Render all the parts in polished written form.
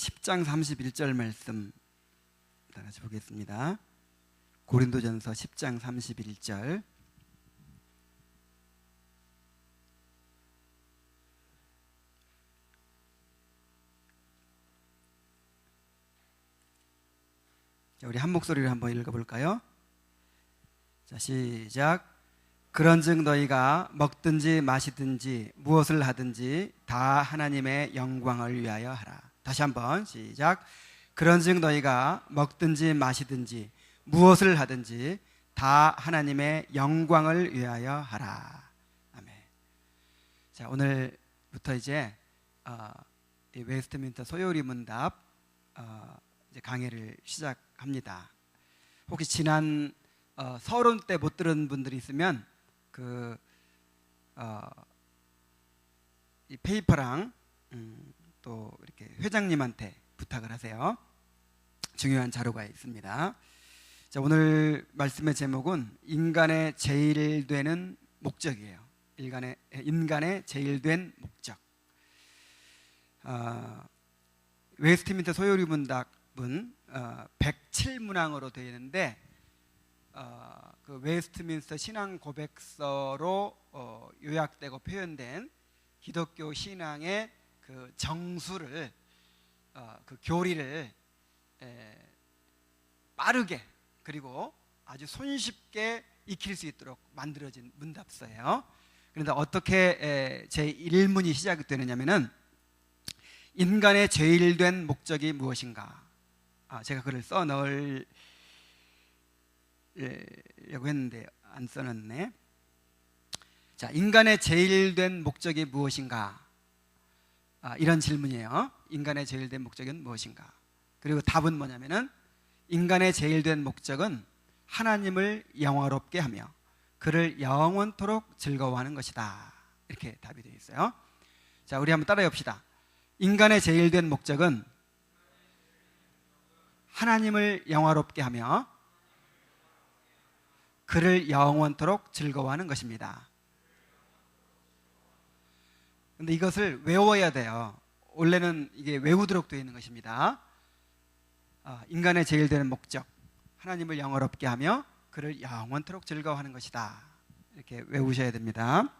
10장 31절 말씀 다 같이 보겠습니다. 고린도전서 10장 31절. 우리 한 목소리로 한번 읽어볼까요? 자, 시작. 그런즉 너희가 먹든지 마시든지 무엇을 하든지 다 하나님의 영광을 위하여 하라. 다시 한번 시작. 그런즉 너희가 먹든지 마시든지 무엇을 하든지 다 하나님의 영광을 위하여 하라. 아멘. 자, 오늘부터 이제 이 웨스트민스터 소요리 문답 이제 강의를 시작합니다. 혹시 지난 서론 때 못 들은 분들이 있으면 이 페이퍼랑 또 이렇게 회장님한테 부탁을 하세요. 중요한 자료가 있습니다. 자, 오늘 말씀의 제목은 인간의 제일 되는 목적이에요. 인간의 제일 된 목적. 웨스트민스터 소요리 문답은 107문항으로 되어 있는데 그 웨스트민스터 신앙 고백서로 요약되고 표현된 기독교 신앙의 그 정수를 그 교리를 빠르게 그리고 아주 손쉽게 익힐 수 있도록 만들어진 문답서예요. 그런데 어떻게 제 1문이 시작이 되느냐면은 인간의 제일 된 목적이 무엇인가? 제가 글을 써 넣으려고 했는데 안 써놨네. 자, 인간의 제일 된 목적이 무엇인가? 이런 질문이에요. 인간의 제일 된 목적은 무엇인가? 그리고 답은 뭐냐면은 인간의 제일 된 목적은 하나님을 영화롭게 하며 그를 영원토록 즐거워하는 것이다. 이렇게 답이 되어 있어요. 자, 우리 한번 따라해 봅시다. 인간의 제일 된 목적은 하나님을 영화롭게 하며 그를 영원토록 즐거워하는 것입니다. 근데 이것을 외워야 돼요. 원래는 이게 외우도록 되어 있는 것입니다. 인간의 제일 되는 목적, 하나님을 영화롭게 하며 그를 영원토록 즐거워하는 것이다. 이렇게 외우셔야 됩니다.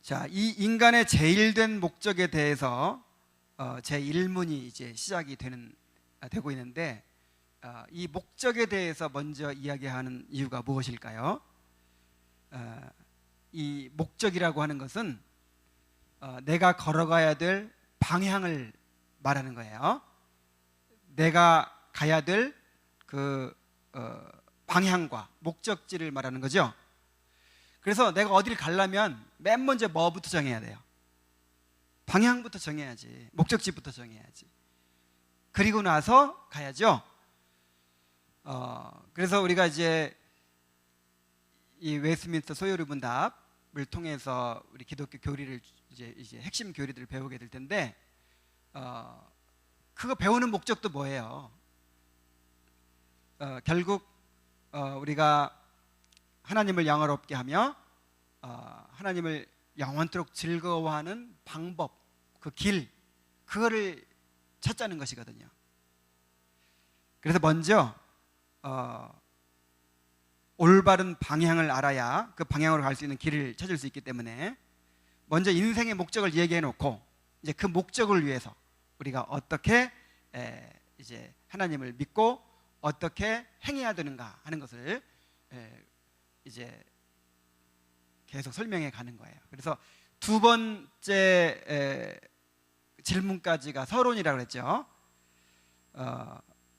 자, 이 인간의 제일 된 목적에 대해서 제 1문이 이제 시작이 되고 있는데 이 목적에 대해서 먼저 이야기하는 이유가 무엇일까요? 이 목적이라고 하는 것은 내가 걸어가야 될 방향을 말하는 거예요. 내가 가야 될 그 방향과 목적지를 말하는 거죠. 그래서 내가 어디를 가려면 맨 먼저 뭐부터 정해야 돼요? 방향부터 정해야지. 목적지부터 정해야지. 그리고 나서 가야죠. 그래서 우리가 이제 이 웨스트민스터 소요리 문답을 통해서 우리 기독교 교리를 이제 핵심 교리들을 배우게 될 텐데 그거 배우는 목적도 뭐예요? 결국 우리가 하나님을 영화롭게 하며 하나님을 영원토록 즐거워하는 방법, 그 길, 그거를 찾자는 것이거든요. 그래서 먼저 올바른 방향을 알아야 그 방향으로 갈 수 있는 길을 찾을 수 있기 때문에 먼저 인생의 목적을 얘기해 놓고 이제 그 목적을 위해서 우리가 어떻게 이제 하나님을 믿고 어떻게 행해야 되는가 하는 것을 이제 계속 설명해 가는 거예요. 그래서 두 번째 질문까지가 서론이라고 그랬죠.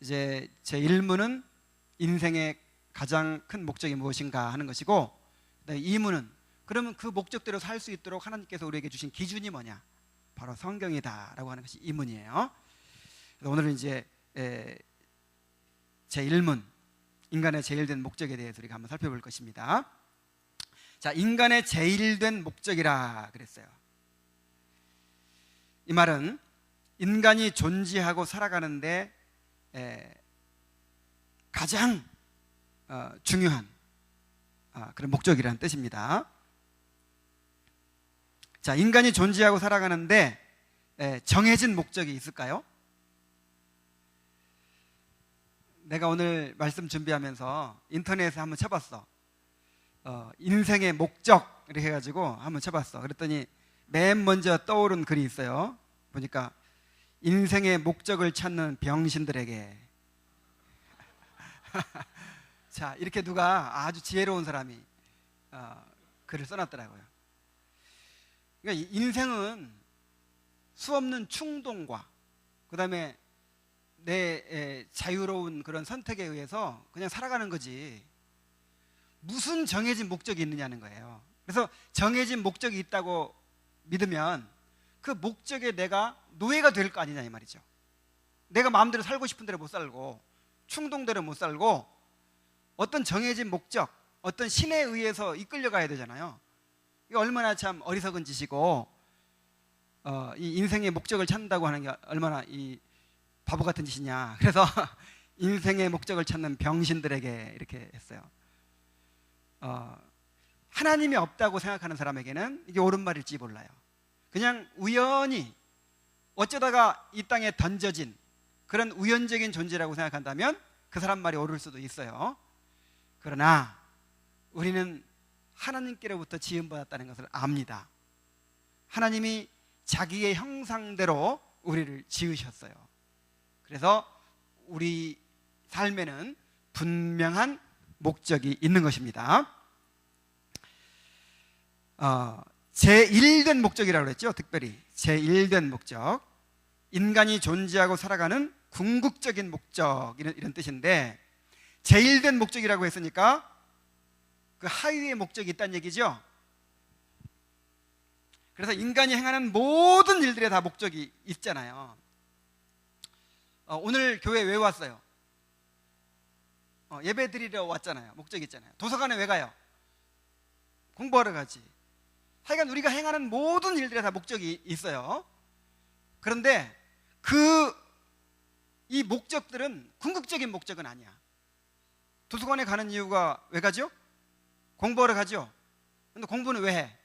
이제 제 1문은 인생의 가장 큰 목적이 무엇인가 하는 것이고 2문은 그러면 그 목적대로 살 수 있도록 하나님께서 우리에게 주신 기준이 뭐냐? 바로 성경이다라고 하는 것이 2문이에요. 그래서 오늘은 이제 제 1문 인간의 제일 된 목적에 대해서 우리가 한번 살펴볼 것입니다. 자, 인간의 제일 된 목적이라 그랬어요. 이 말은 인간이 존재하고 살아가는데 가장 중요한 그런 목적이라는 뜻입니다. 자, 인간이 존재하고 살아가는데 정해진 목적이 있을까요? 내가 오늘 말씀 준비하면서 인터넷에 한번 쳐봤어. 인생의 목적 이렇게 해가지고 한번 쳐봤어. 그랬더니 맨 먼저 떠오른 글이 있어요. 보니까 인생의 목적을 찾는 병신들에게. 자, 이렇게 누가 아주 지혜로운 사람이 글을 써놨더라고요. 그러니까 인생은 수없는 충동과 그 다음에 내 자유로운 그런 선택에 의해서 그냥 살아가는 거지, 무슨 정해진 목적이 있느냐는 거예요. 그래서 정해진 목적이 있다고 믿으면 그 목적에 내가 노예가 될 거 아니냐 이 말이죠. 내가 마음대로 살고 싶은 대로 못 살고 충동대로 못 살고 어떤 정해진 목적, 어떤 신에 의해서 이끌려 가야 되잖아요. 이게 얼마나 참 어리석은 짓이고 이 인생의 목적을 찾는다고 하는 게 얼마나 이 바보 같은 짓이냐. 그래서 인생의 목적을 찾는 병신들에게 이렇게 했어요. 하나님이 없다고 생각하는 사람에게는 이게 옳은 말일지 몰라요. 그냥 우연히 어쩌다가 이 땅에 던져진 그런 우연적인 존재라고 생각한다면 그 사람 말이 옳을 수도 있어요. 그러나 우리는 하나님께로부터 지음받았다는 것을 압니다. 하나님이 자기의 형상대로 우리를 지으셨어요. 그래서 우리 삶에는 분명한 목적이 있는 것입니다. 제1된 목적이라고 그랬죠. 특별히 제1된 목적, 인간이 존재하고 살아가는 궁극적인 목적, 이런 뜻인데, 제1된 목적이라고 했으니까 그 하위의 목적이 있다는 얘기죠. 그래서 인간이 행하는 모든 일들에 다 목적이 있잖아요. 오늘 교회 왜 왔어요? 예배 드리러 왔잖아요. 목적이 있잖아요. 도서관에 왜 가요? 공부하러 가지. 하여간 우리가 행하는 모든 일들에 다 목적이 있어요. 그런데 이 목적들은 궁극적인 목적은 아니야. 도서관에 가는 이유가 왜 가죠? 공부하러 가죠. 근데 공부는 왜 해?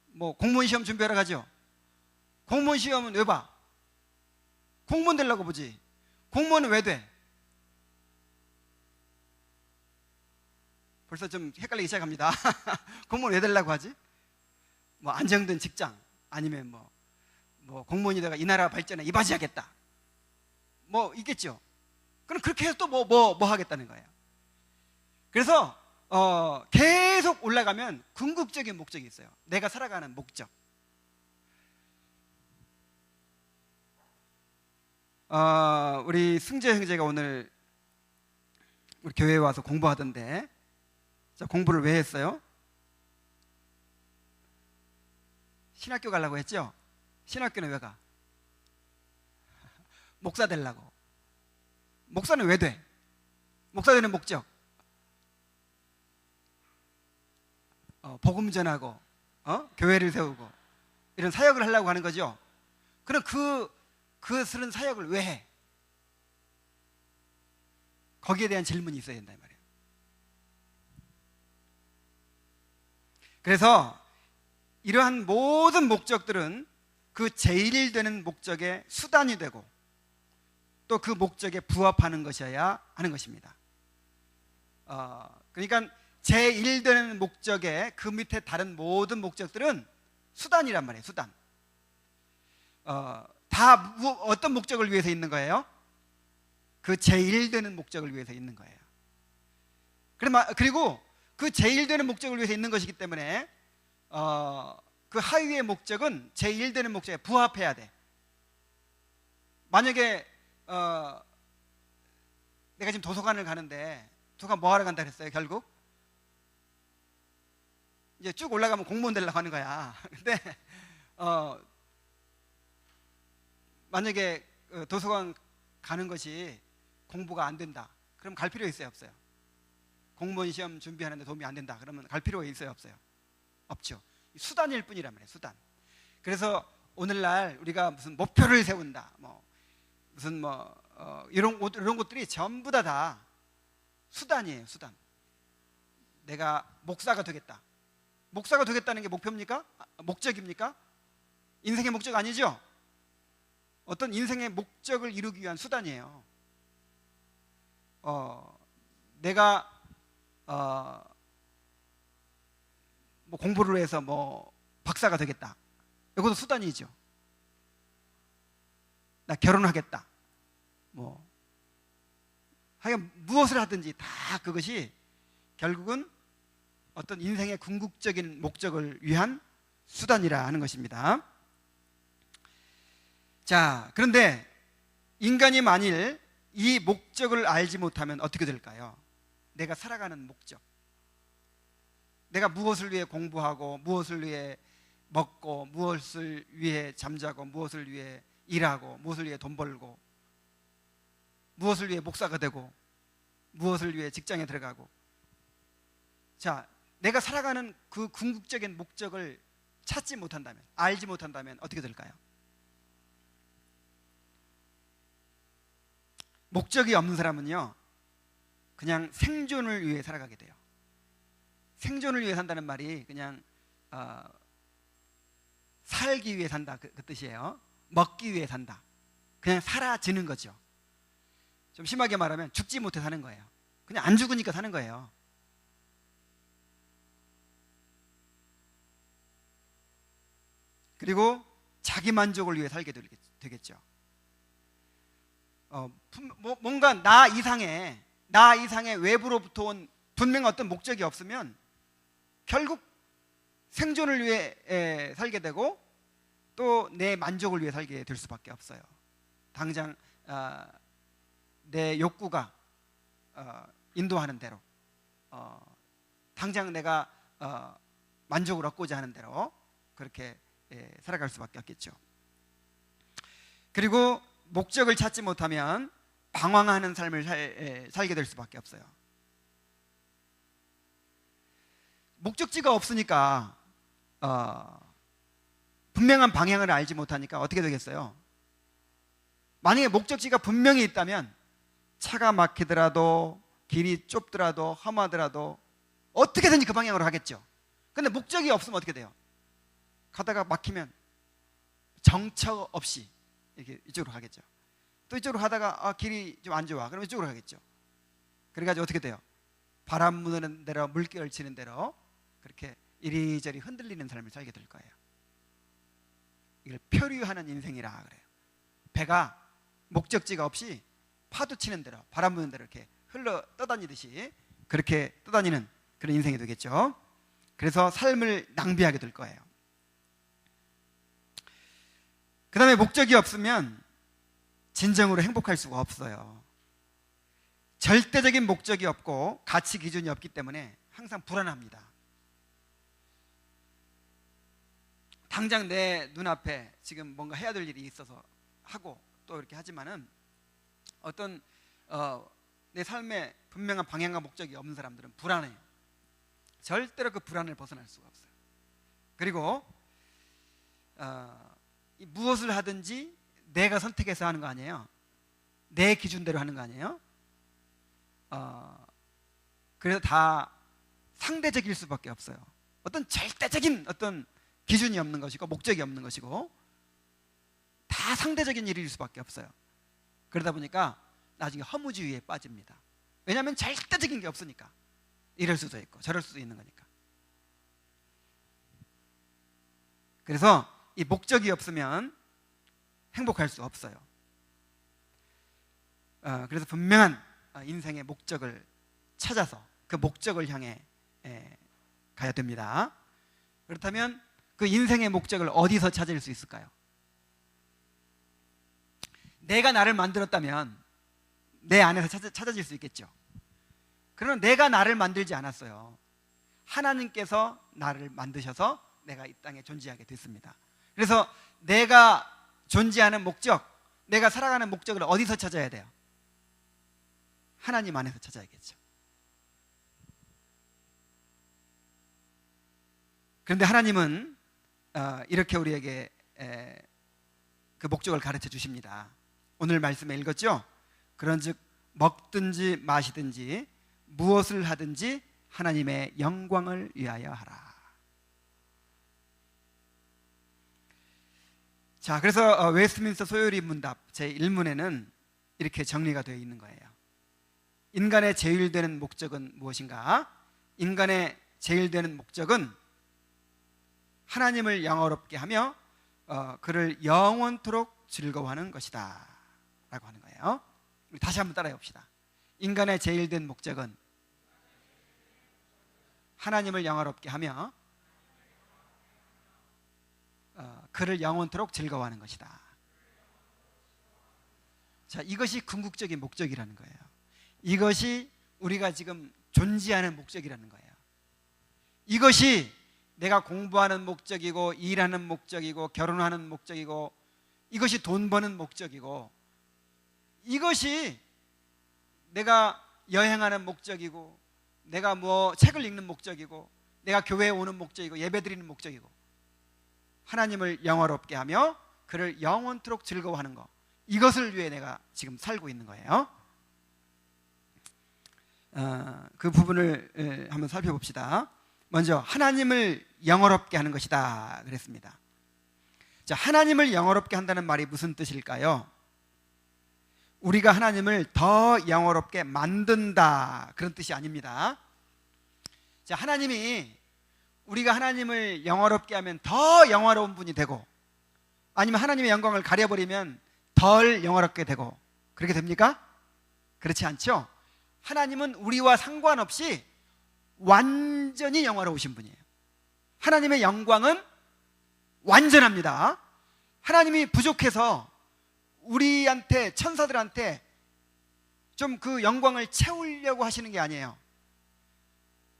뭐 공무원 시험 준비하러 가죠. 공무원 시험은 왜 봐? 공무원 되려고 보지. 공무원은 왜 돼? 벌써 좀 헷갈리기 시작합니다. 공무원 왜 되려고 하지? 뭐 안정된 직장, 아니면 뭐 공무원이 내가 이 나라 발전에 이바지하겠다, 뭐 있겠죠. 그럼 그렇게 해서 또 뭐 하겠다는 거예요. 그래서 계속 올라가면 궁극적인 목적이 있어요. 내가 살아가는 목적. 우리 승재 형제가 오늘 우리 교회에 와서 공부하던데, 자, 공부를 왜 했어요? 신학교 가려고 했죠? 신학교는 왜 가? 목사 되려고. 목사는 왜 돼? 목사 되는 목적, 복음 전하고 교회를 세우고 이런 사역을 하려고 하는 거죠. 그럼 그런 사역을 왜 해? 거기에 대한 질문이 있어야 된다 이 말이에요. 그래서 이러한 모든 목적들은 그 제1되는 목적의 수단이 되고 또 그 목적에 부합하는 것이어야 하는 것입니다. 그러니까 제1되는 목적의 그 밑에 다른 모든 목적들은 수단이란 말이에요. 수단. 다 어떤 목적을 위해서 있는 거예요? 그 제1되는 목적을 위해서 있는 거예요. 그리고 그 제1되는 목적을 위해서 있는 것이기 때문에 그 하위의 목적은 제1되는 목적에 부합해야 돼. 만약에 내가 지금 도서관을 가는데, 도서관 뭐 하러 간다 그랬어요? 결국 이제 쭉 올라가면 공무원 되려고 하는 거야. 근데 만약에 도서관 가는 것이 공부가 안 된다, 그럼 갈 필요 있어요? 없어요? 공무원 시험 준비하는데 도움이 안 된다, 그러면 갈 필요가 있어요? 없어요? 없죠. 수단일 뿐이란 말이에요. 수단. 그래서 오늘날 우리가 무슨 목표를 세운다, 무슨 이런 것들이 전부 다 수단이에요. 수단. 내가 목사가 되겠다, 목사가 되겠다는 게 목표입니까? 목적입니까? 인생의 목적 아니죠? 어떤 인생의 목적을 이루기 위한 수단이에요. 내가 뭐 공부를 해서 뭐 박사가 되겠다, 이것도 수단이죠. 나 결혼하겠다, 뭐 하여간 무엇을 하든지 다 그것이 결국은 어떤 인생의 궁극적인 목적을 위한 수단이라 하는 것입니다. 자, 그런데 인간이 만일 이 목적을 알지 못하면 어떻게 될까요? 내가 살아가는 목적, 내가 무엇을 위해 공부하고, 무엇을 위해 먹고, 무엇을 위해 잠자고, 무엇을 위해 일하고, 무엇을 위해 돈 벌고, 무엇을 위해 목사가 되고, 무엇을 위해 직장에 들어가고. 자, 내가 살아가는 그 궁극적인 목적을 찾지 못한다면, 알지 못한다면 어떻게 될까요? 목적이 없는 사람은요, 그냥 생존을 위해 살아가게 돼요. 생존을 위해 산다는 말이 그냥 살기 위해 산다, 그 뜻이에요. 먹기 위해 산다, 그냥 사라지는 거죠. 좀 심하게 말하면 죽지 못해 사는 거예요. 그냥 안 죽으니까 사는 거예요. 그리고 자기 만족을 위해 살게 되겠죠. 뭔가 나 이상의 외부로부터 온 분명 어떤 목적이 없으면 결국 생존을 위해 살게 되고, 또 내 만족을 위해 살게 될 수밖에 없어요. 당장 내 욕구가 인도하는 대로, 당장 내가 만족을 얻고자 하는 대로 그렇게 살아갈 수밖에 없겠죠. 그리고 목적을 찾지 못하면 방황하는 삶을 살게 될 수밖에 없어요. 목적지가 없으니까 분명한 방향을 알지 못하니까 어떻게 되겠어요? 만약에 목적지가 분명히 있다면 차가 막히더라도, 길이 좁더라도, 험하더라도 어떻게든지 그 방향으로 가겠죠. 근데 목적이 없으면 어떻게 돼요? 가다가 막히면 정처 없이 이렇게 이쪽으로 가겠죠. 또 이쪽으로 가다가 길이 좀 안 좋아, 그럼 이쪽으로 가겠죠. 그래가지고 어떻게 돼요? 바람 부는 대로, 물결 치는 대로 그렇게 이리저리 흔들리는 삶을 살게 될 거예요. 이걸 표류하는 인생이라 그래요. 배가 목적지가 없이 파도 치는 대로, 바람 부는 대로 이렇게 흘러 떠다니듯이 그렇게 떠다니는 그런 인생이 되겠죠. 그래서 삶을 낭비하게 될 거예요. 그 다음에 목적이 없으면 진정으로 행복할 수가 없어요. 절대적인 목적이 없고 가치 기준이 없기 때문에 항상 불안합니다. 당장 내 눈앞에 지금 뭔가 해야 될 일이 있어서 하고 또 이렇게 하지만은 어떤 내 삶에 분명한 방향과 목적이 없는 사람들은 불안해요. 절대로 그 불안을 벗어날 수가 없어요. 그리고 무엇을 하든지 내가 선택해서 하는 거 아니에요. 내 기준대로 하는 거 아니에요. 그래서 다 상대적일 수밖에 없어요. 어떤 절대적인 어떤 기준이 없는 것이고 목적이 없는 것이고 다 상대적인 일일 수밖에 없어요. 그러다 보니까 나중에 허무주의에 빠집니다. 왜냐하면 절대적인 게 없으니까. 이럴 수도 있고 저럴 수도 있는 거니까. 그래서 이 목적이 없으면 행복할 수 없어요. 그래서 분명한 인생의 목적을 찾아서 그 목적을 향해 가야 됩니다. 그렇다면 그 인생의 목적을 어디서 찾을 수 있을까요? 내가 나를 만들었다면 내 안에서 찾아질 수 있겠죠. 그러나 내가 나를 만들지 않았어요. 하나님께서 나를 만드셔서 내가 이 땅에 존재하게 됐습니다. 그래서 내가 존재하는 목적, 내가 살아가는 목적을 어디서 찾아야 돼요? 하나님 안에서 찾아야겠죠. 그런데 하나님은 이렇게 우리에게 그 목적을 가르쳐 주십니다. 오늘 말씀에 읽었죠? 그런즉 먹든지 마시든지 무엇을 하든지 하나님의 영광을 위하여 하라. 자, 그래서 웨스트민스터 소요리 문답 제1문에는 이렇게 정리가 되어 있는 거예요. 인간의 제일되는 목적은 무엇인가? 인간의 제일되는 목적은 하나님을 영화롭게 하며 그를 영원토록 즐거워하는 것이다 라고 하는 거예요. 우리 다시 한번 따라해 봅시다. 인간의 제일된 목적은 하나님을 영화롭게 하며 그를 영원토록 즐거워하는 것이다. 자, 이것이 궁극적인 목적이라는 거예요. 이것이 우리가 지금 존재하는 목적이라는 거예요. 이것이 내가 공부하는 목적이고, 일하는 목적이고, 결혼하는 목적이고, 이것이 돈 버는 목적이고, 이것이 내가 여행하는 목적이고, 내가 뭐 책을 읽는 목적이고, 내가 교회에 오는 목적이고, 예배드리는 목적이고, 하나님을 영화롭게 하며 그를 영원토록 즐거워하는 것, 이것을 위해 내가 지금 살고 있는 거예요. 그 부분을 한번 살펴봅시다. 먼저 하나님을 영화롭게 하는 것이다 그랬습니다. 자, 하나님을 영화롭게 한다는 말이 무슨 뜻일까요? 우리가 하나님을 더 영화롭게 만든다, 그런 뜻이 아닙니다. 자, 우리가 하나님을 영화롭게 하면 더 영화로운 분이 되고, 아니면 하나님의 영광을 가려버리면 덜 영화롭게 되고, 그렇게 됩니까? 그렇지 않죠? 하나님은 우리와 상관없이 완전히 영화로우신 분이에요. 하나님의 영광은 완전합니다. 하나님이 부족해서 우리한테, 천사들한테 좀 그 영광을 채우려고 하시는 게 아니에요.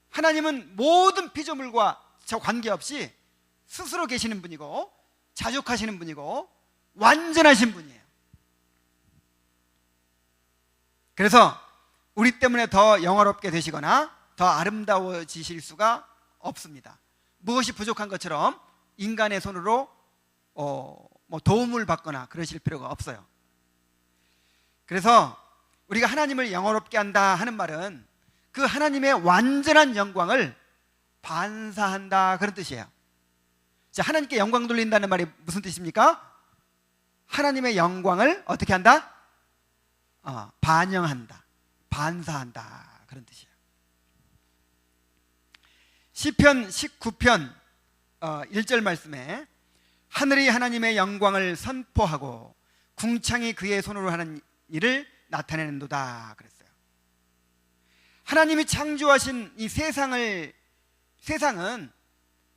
하나님은 모든 피조물과 관계없이 스스로 계시는 분이고, 자족하시는 분이고, 완전하신 분이에요. 그래서 우리 때문에 더 영화롭게 되시거나 더 아름다워지실 수가 없습니다. 무엇이 부족한 것처럼 인간의 손으로 뭐 도움을 받거나 그러실 필요가 없어요. 그래서 우리가 하나님을 영화롭게 한다 하는 말은 그 하나님의 완전한 영광을 반사한다, 그런 뜻이에요. 자, 하나님께 영광 돌린다는 말이 무슨 뜻입니까? 하나님의 영광을 어떻게 한다? 반영한다, 반사한다, 그런 뜻이에요. 시편 19편 1절 말씀에 하늘이 하나님의 영광을 선포하고 궁창이 그의 손으로 하는 일을 나타내는도다 그랬어요. 하나님이 창조하신 이 세상은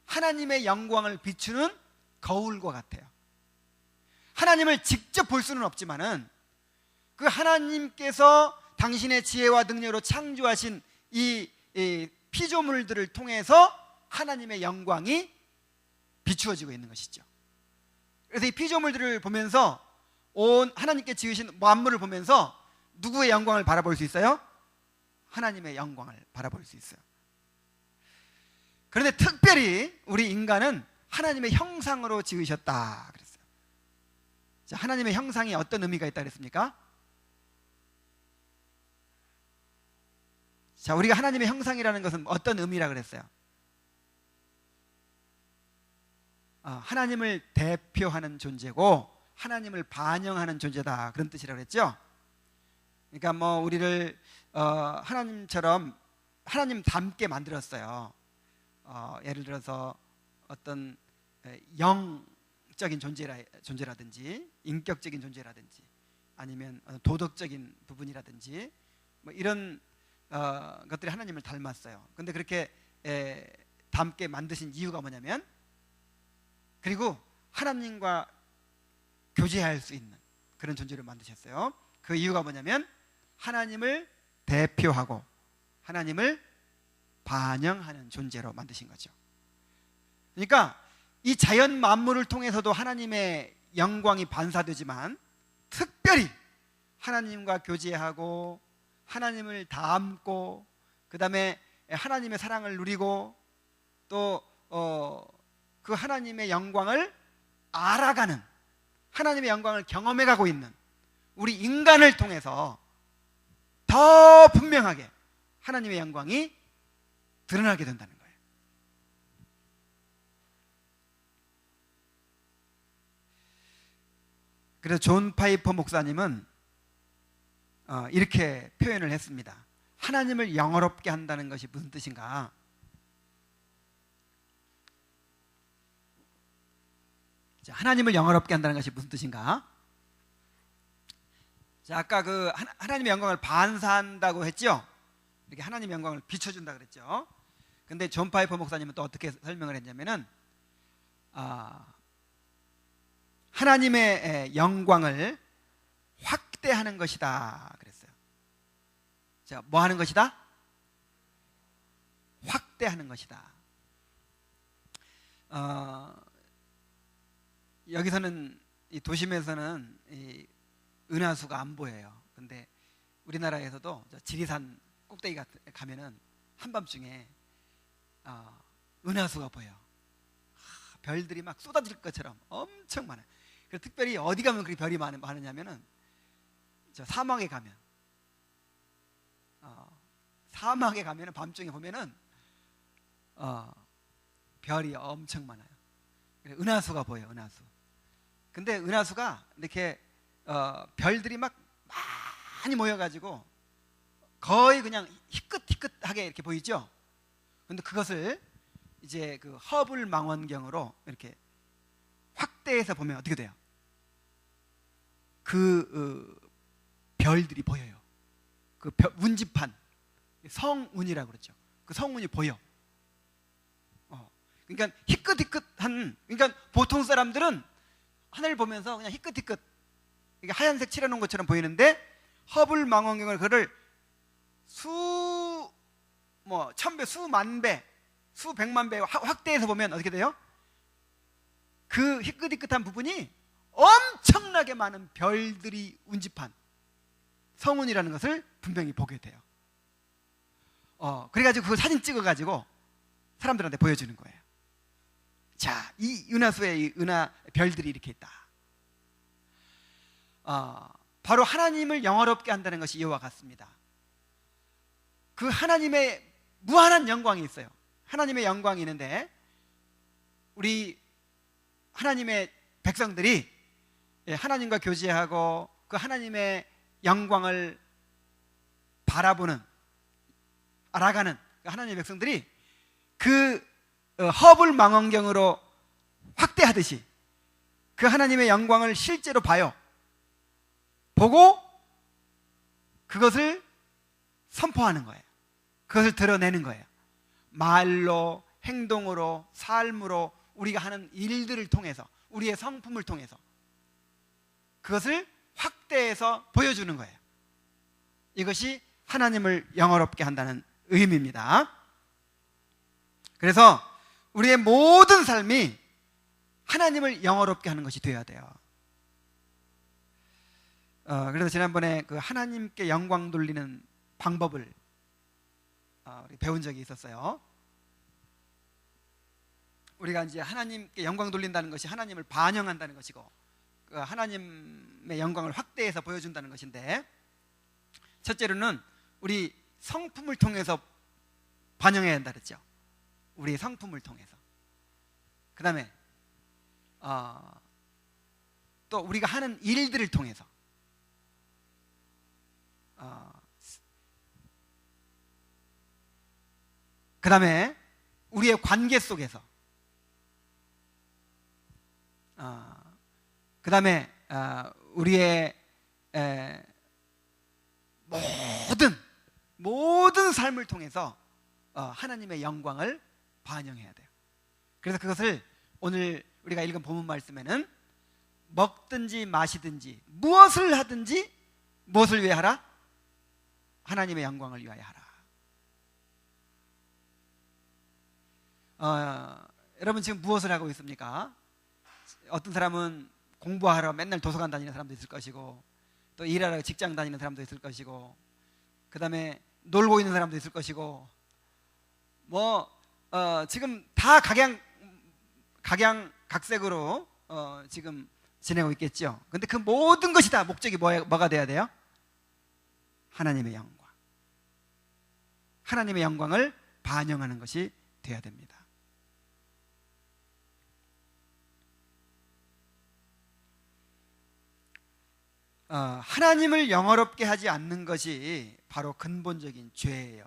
하나님의 영광을 비추는 거울과 같아요. 하나님을 직접 볼 수는 없지만은 그 하나님께서 당신의 지혜와 능력으로 창조하신 이 피조물들을 통해서 하나님의 영광이 비추어지고 있는 것이죠. 그래서 이 피조물들을 보면서, 온 하나님께 지으신 만물을 보면서 누구의 영광을 바라볼 수 있어요? 하나님의 영광을 바라볼 수 있어요. 그런데 특별히 우리 인간은 하나님의 형상으로 지으셨다 그랬어요. 자, 하나님의 형상이 어떤 의미가 있다 그랬습니까? 자, 우리가 하나님의 형상이라는 것은 어떤 의미라 그랬어요? 하나님을 대표하는 존재고 하나님을 반영하는 존재다, 그런 뜻이라고 그랬죠. 그러니까 뭐 우리를 하나님처럼, 하나님 닮게 만들었어요. 예를 들어서 어떤 영적인 존재라든지 인격적인 존재라든지 아니면 도덕적인 부분이라든지 뭐 이런 것들이 하나님을 닮았어요. 근데 그렇게 닮게 만드신 이유가 뭐냐면, 그리고 하나님과 교제할 수 있는 그런 존재를 만드셨어요. 그 이유가 뭐냐면 하나님을 대표하고 하나님을 반영하는 존재로 만드신 거죠. 그러니까 이 자연 만물을 통해서도 하나님의 영광이 반사되지만, 특별히 하나님과 교제하고 하나님을 닮고 그 다음에 하나님의 사랑을 누리고 또 그 하나님의 영광을 알아가는, 하나님의 영광을 경험해가고 있는 우리 인간을 통해서 더 분명하게 하나님의 영광이 드러나게 된다는 거예요. 그래서 존 파이퍼 목사님은 이렇게 표현을 했습니다. 하나님을 영화롭게 한다는 것이 무슨 뜻인가? 자, 하나님을 영화롭게 한다는 것이 무슨 뜻인가? 자, 아까 그 하나님의 영광을 반사한다고 했죠? 이렇게 하나님의 영광을 비춰준다 그랬죠? 근데 존 파이퍼 목사님은 또 어떻게 설명을 했냐면은 하나님의 영광을 확대하는 것이다 그랬어요. 자, 뭐 하는 것이다? 확대하는 것이다. 여기서는 이 도심에서는 이 은하수가 안 보여요. 근데 우리나라에서도 지리산 꼭대기 가면은 한밤중에 은하수가 보여. 별들이 막 쏟아질 것처럼 엄청 많아요. 그래서 특별히 어디 가면 그렇게 별이 많으냐면은 저 사막에 가면 사막에 가면은 밤중에 보면은 별이 엄청 많아요. 은하수가 보여. 은하수. 근데 은하수가 이렇게 별들이 막 많이 모여가지고 거의 그냥 희끗희끗하게 이렇게 보이죠. 근데 그것을 이제 그 허블 망원경으로 이렇게 확대해서 보면 어떻게 돼요? 그 별들이 보여요. 그 운지판, 성운이라고 그러죠. 그 성운이 보여. 그러니까 희끗희끗한, 그러니까 보통 사람들은 하늘 보면서 그냥 희끗희끗 이게 하얀색 칠해놓은 것처럼 보이는데 허블 망원경을 그를 천배, 수만배, 수백만배 확대해서 보면 어떻게 돼요? 그 희끗희끗한 부분이 엄청나게 많은 별들이 운집한 성운이라는 것을 분명히 보게 돼요. 그래가지고 그 사진 찍어가지고 사람들한테 보여주는 거예요. 자, 이 은하수에 이 별들이 이렇게 있다. 바로 하나님을 영화롭게 한다는 것이 이와 같습니다. 그 하나님의 무한한 영광이 있어요. 하나님의 영광이 있는데 우리 하나님의 백성들이 하나님과 교제하고 그 하나님의 영광을 알아가는 하나님의 백성들이 그 허블 망원경으로 확대하듯이 그 하나님의 영광을 실제로 봐요. 보고 그것을 선포하는 거예요. 그것을 드러내는 거예요. 말로, 행동으로, 삶으로, 우리가 하는 일들을 통해서, 우리의 성품을 통해서 그것을 확대해서 보여주는 거예요. 이것이 하나님을 영화롭게 한다는 의미입니다. 그래서 우리의 모든 삶이 하나님을 영화롭게 하는 것이 되어야 돼요. 그래서 지난번에 그 하나님께 영광 돌리는 방법을 배운 적이 있었어요. 우리가 이제 하나님께 영광 돌린다는 것이 하나님을 반영한다는 것이고 그 하나님의 영광을 확대해서 보여준다는 것인데, 첫째로는 우리 성품을 통해서 반영해야 한다 그랬죠. 우리 성품을 통해서. 그 다음에 또 우리가 하는 일들을 통해서, 그 다음에 우리의 관계 속에서, 그 다음에 우리의 모든 삶을 통해서 하나님의 영광을 반영해야 돼요. 그래서 그것을 오늘 우리가 읽은 본문 말씀에는 먹든지 마시든지 무엇을 하든지 무엇을 위해 하라? 하나님의 영광을 위하여 하라. 여러분 지금 무엇을 하고 있습니까? 어떤 사람은 공부하러 맨날 도서관 다니는 사람도 있을 것이고, 또 일하러 직장 다니는 사람도 있을 것이고, 그 다음에 놀고 있는 사람도 있을 것이고, 지금 다 각양각색으로 지금 지내고 있겠죠. 근데 그 모든 것이 다 목적이 뭐가 돼야 돼요? 하나님의 영광. 하나님의 영광을 반영하는 것이 돼야 됩니다. 하나님을 영화롭게 하지 않는 것이 바로 근본적인 죄예요.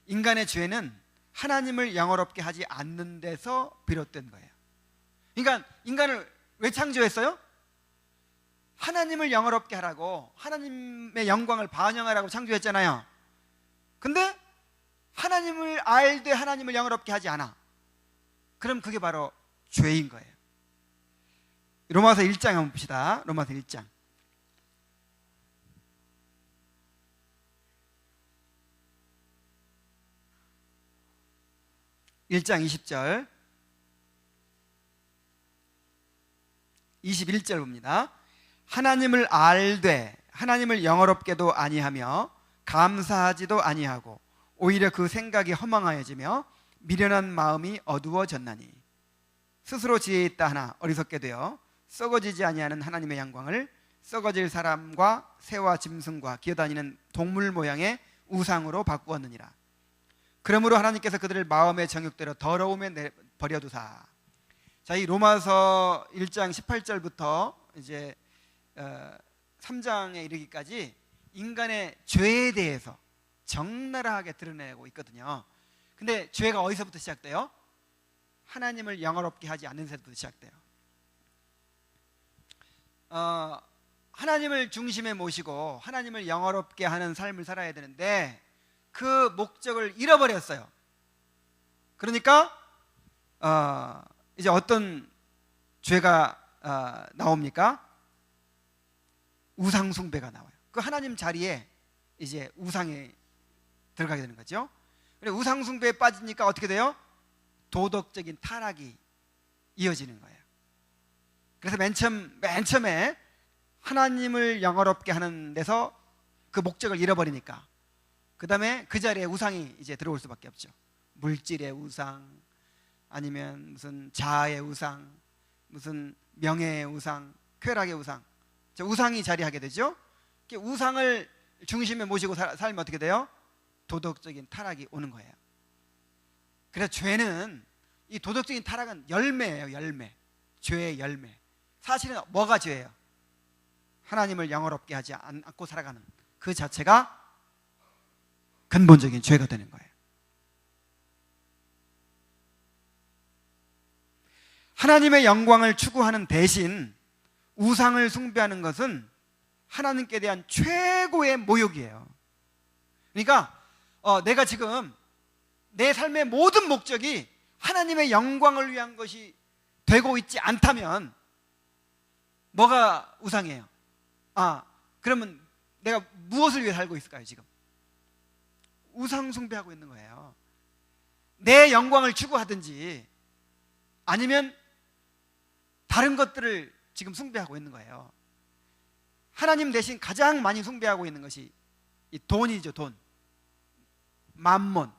인간의 죄는 하나님을 영화롭게 하지 않는 데서 비롯된 거예요. 그러니까 인간을 왜 창조했어요? 하나님을 영화롭게 하라고, 하나님의 영광을 반영하라고 창조했잖아요. 근데 하나님을 알되 하나님을 영화롭게 하지 않아. 그럼 그게 바로 죄인 거예요. 로마서 1장 한번 봅시다. 로마서 1장. (1장) 20절 21절 봅니다. 하나님을 알되 하나님을 영화롭게도 아니하며 감사하지도 아니하고 오히려 그 생각이 허망하여지며 미련한 마음이 어두워졌나니 스스로 지혜 있다 하나 어리석게 되어 썩어지지 아니하는 하나님의 영광을 썩어질 사람과 새와 짐승과 기어다니는 동물 모양의 우상으로 바꾸었느니라. 그러므로 하나님께서 그들을 마음의 정욕대로 더러움에 버려두사. 자, 이 로마서 1장 18절부터 이제 3장에 이르기까지 인간의 죄에 대해서 적나라하게 드러내고 있거든요. 근데 죄가 어디서부터 시작돼요? 하나님을 영화롭게 하지 않는 데서부터 시작돼요. 하나님을 중심에 모시고 하나님을 영화롭게 하는 삶을 살아야 되는데 그 목적을 잃어버렸어요. 그러니까 이제 어떤 죄가 나옵니까? 우상 숭배가 나와요. 그 하나님 자리에 이제 우상이 들어가게 되는 거죠. 우상 숭배에 빠지니까 어떻게 돼요? 도덕적인 타락이 이어지는 거예요. 그래서 맨 처음에 하나님을 영화롭게 하는 데서 그 목적을 잃어버리니까 그 다음에 그 자리에 우상이 이제 들어올 수밖에 없죠. 물질의 우상, 아니면 무슨 자아의 우상, 무슨 명예의 우상, 쾌락의 우상, 우상이 자리하게 되죠. 우상을 중심에 모시고 살면 어떻게 돼요? 도덕적인 타락이 오는 거예요. 그래서 죄는, 이 도덕적인 타락은 열매예요. 열매, 죄의 열매. 사실은 뭐가 죄예요? 하나님을 영화롭게 하지 않고 살아가는 그 자체가 근본적인 죄가 되는 거예요. 하나님의 영광을 추구하는 대신 우상을 숭배하는 것은 하나님께 대한 최고의 모욕이에요. 그러니까 내가 지금 내 삶의 모든 목적이 하나님의 영광을 위한 것이 되고 있지 않다면 뭐가 우상이에요? 그러면 내가 무엇을 위해 살고 있을까요? 지금 우상 숭배하고 있는 거예요. 내 영광을 추구하든지 아니면 다른 것들을 지금 숭배하고 있는 거예요. 하나님 대신 가장 많이 숭배하고 있는 것이 이 돈이죠. 돈, 맘몬,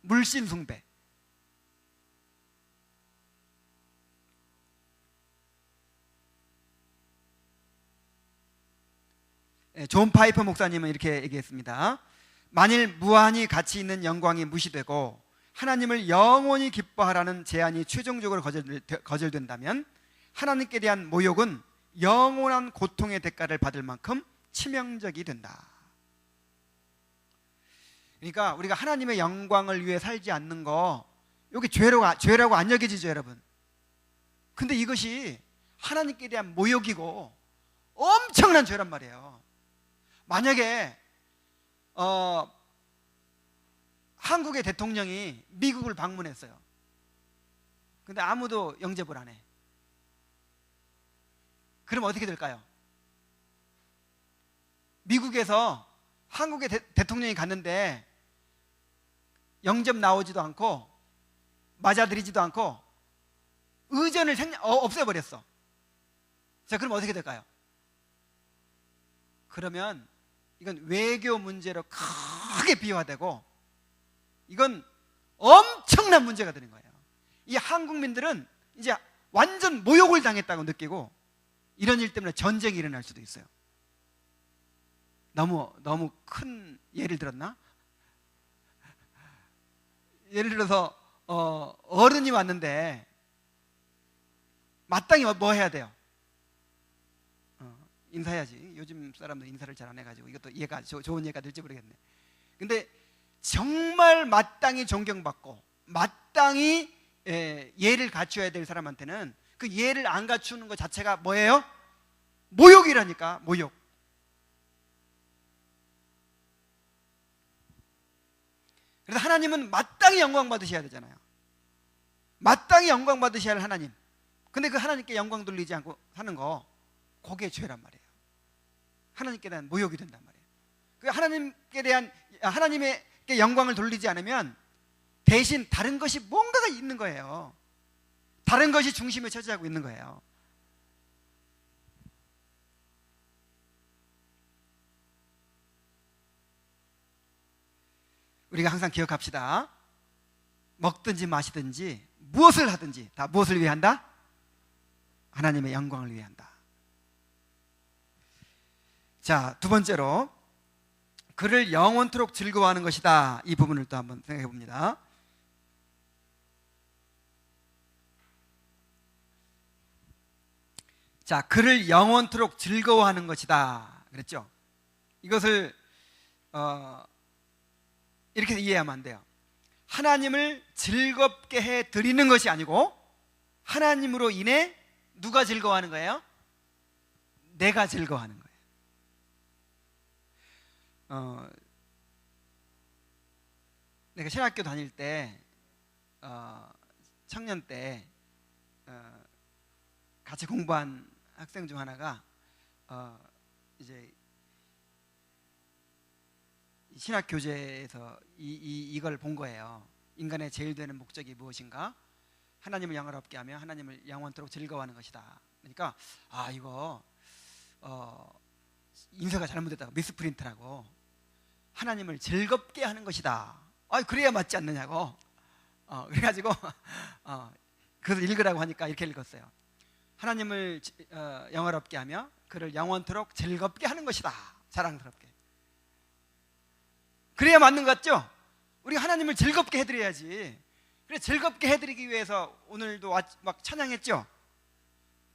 물신 숭배. 존 파이퍼 목사님은 이렇게 얘기했습니다. 만일 무한히 가치 있는 영광이 무시되고 하나님을 영원히 기뻐하라는 제안이 최종적으로 거절된다면 하나님께 대한 모욕은 영원한 고통의 대가를 받을 만큼 치명적이 된다. 그러니까 우리가 하나님의 영광을 위해 살지 않는 거, 이게 죄라고 안 여겨지죠, 여러분. 근데 이것이 하나님께 대한 모욕이고 엄청난 죄란 말이에요. 만약에 한국의 대통령이 미국을 방문했어요. 근데 아무도 영접을 안 해. 그럼 어떻게 될까요? 미국에서 한국의 대통령이 갔는데 영접 나오지도 않고 맞아들이지도 않고 의전을 없애버렸어. 자, 그럼 어떻게 될까요? 그러면 이건 외교 문제로 크게 비화되고 이건 엄청난 문제가 되는 거예요. 이 한국민들은 이제 완전 모욕을 당했다고 느끼고 이런 일 때문에 전쟁이 일어날 수도 있어요. 너무 큰 예를 들었나? 예를 들어서 어른이 왔는데 마땅히 뭐 해야 돼요? 인사해야지. 요즘 사람들 인사를 잘 안 해가지고 이것도 예가 좋은 예가 될지 모르겠네. 근데 정말 마땅히 존경받고 마땅히 예를 갖춰야 될 사람한테는 그 예를 안 갖추는 것 자체가 뭐예요? 모욕이라니까. 모욕. 그래서 하나님은 마땅히 영광 받으셔야 되잖아요. 마땅히 영광 받으셔야 할 하나님. 근데 그 하나님께 영광 돌리지 않고 하는 거, 그게 죄란 말이에요. 하나님께 대한 모욕이 된단 말이에요. 그 하나님께 영광을 돌리지 않으면 대신 다른 것이 뭔가가 있는 거예요. 다른 것이 중심에 차지하고 있는 거예요. 우리가 항상 기억합시다. 먹든지 마시든지 무엇을 하든지 다 무엇을 위해 한다? 하나님의 영광을 위해 한다. 자, 두 번째로 그를 영원토록 즐거워하는 것이다. 이 부분을 또 한번 생각해 봅니다. 자, 그를 영원토록 즐거워하는 것이다 그랬죠. 이것을 이렇게 이해하면 안 돼요. 하나님을 즐겁게 해 드리는 것이 아니고 하나님으로 인해 누가 즐거워하는 거예요? 내가 즐거워하는 거예요. 내가 신학교 다닐 때 청년 때 같이 공부한 학생 중 하나가 이제 신학 교재에서 이걸 본 거예요. 인간의 제일 되는 목적이 무엇인가? 하나님을 영화롭게 하며 하나님을 영원토록 즐거워하는 것이다. 그러니까 이거 인쇄가 잘못됐다고, 미스프린트라고. 하나님을 즐겁게 하는 것이다. 그래야 맞지 않느냐고. 그래가지고 그것을 읽으라고 하니까 이렇게 읽었어요. 하나님을 영화롭게 하며 그를 영원토록 즐겁게 하는 것이다. 자랑스럽게. 그래야 맞는 것 같죠? 우리가 하나님을 즐겁게 해드려야지. 그래, 즐겁게 해드리기 위해서 오늘도 막 찬양했죠?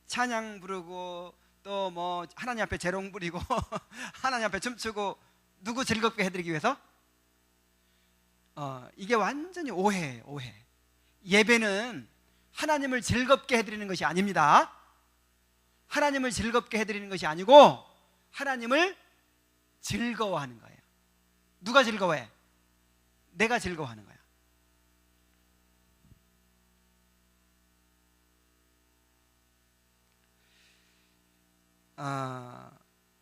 찬양 부르고 또 뭐 하나님 앞에 재롱 부리고 하나님 앞에 춤추고. 누구 즐겁게 해드리기 위해서? 이게 완전히 오해예요. 오해. 예배는 하나님을 즐겁게 해드리는 것이 아닙니다. 하나님을 즐겁게 해드리는 것이 아니고 하나님을 즐거워하는 거예요. 누가 즐거워해? 내가 즐거워하는 거야.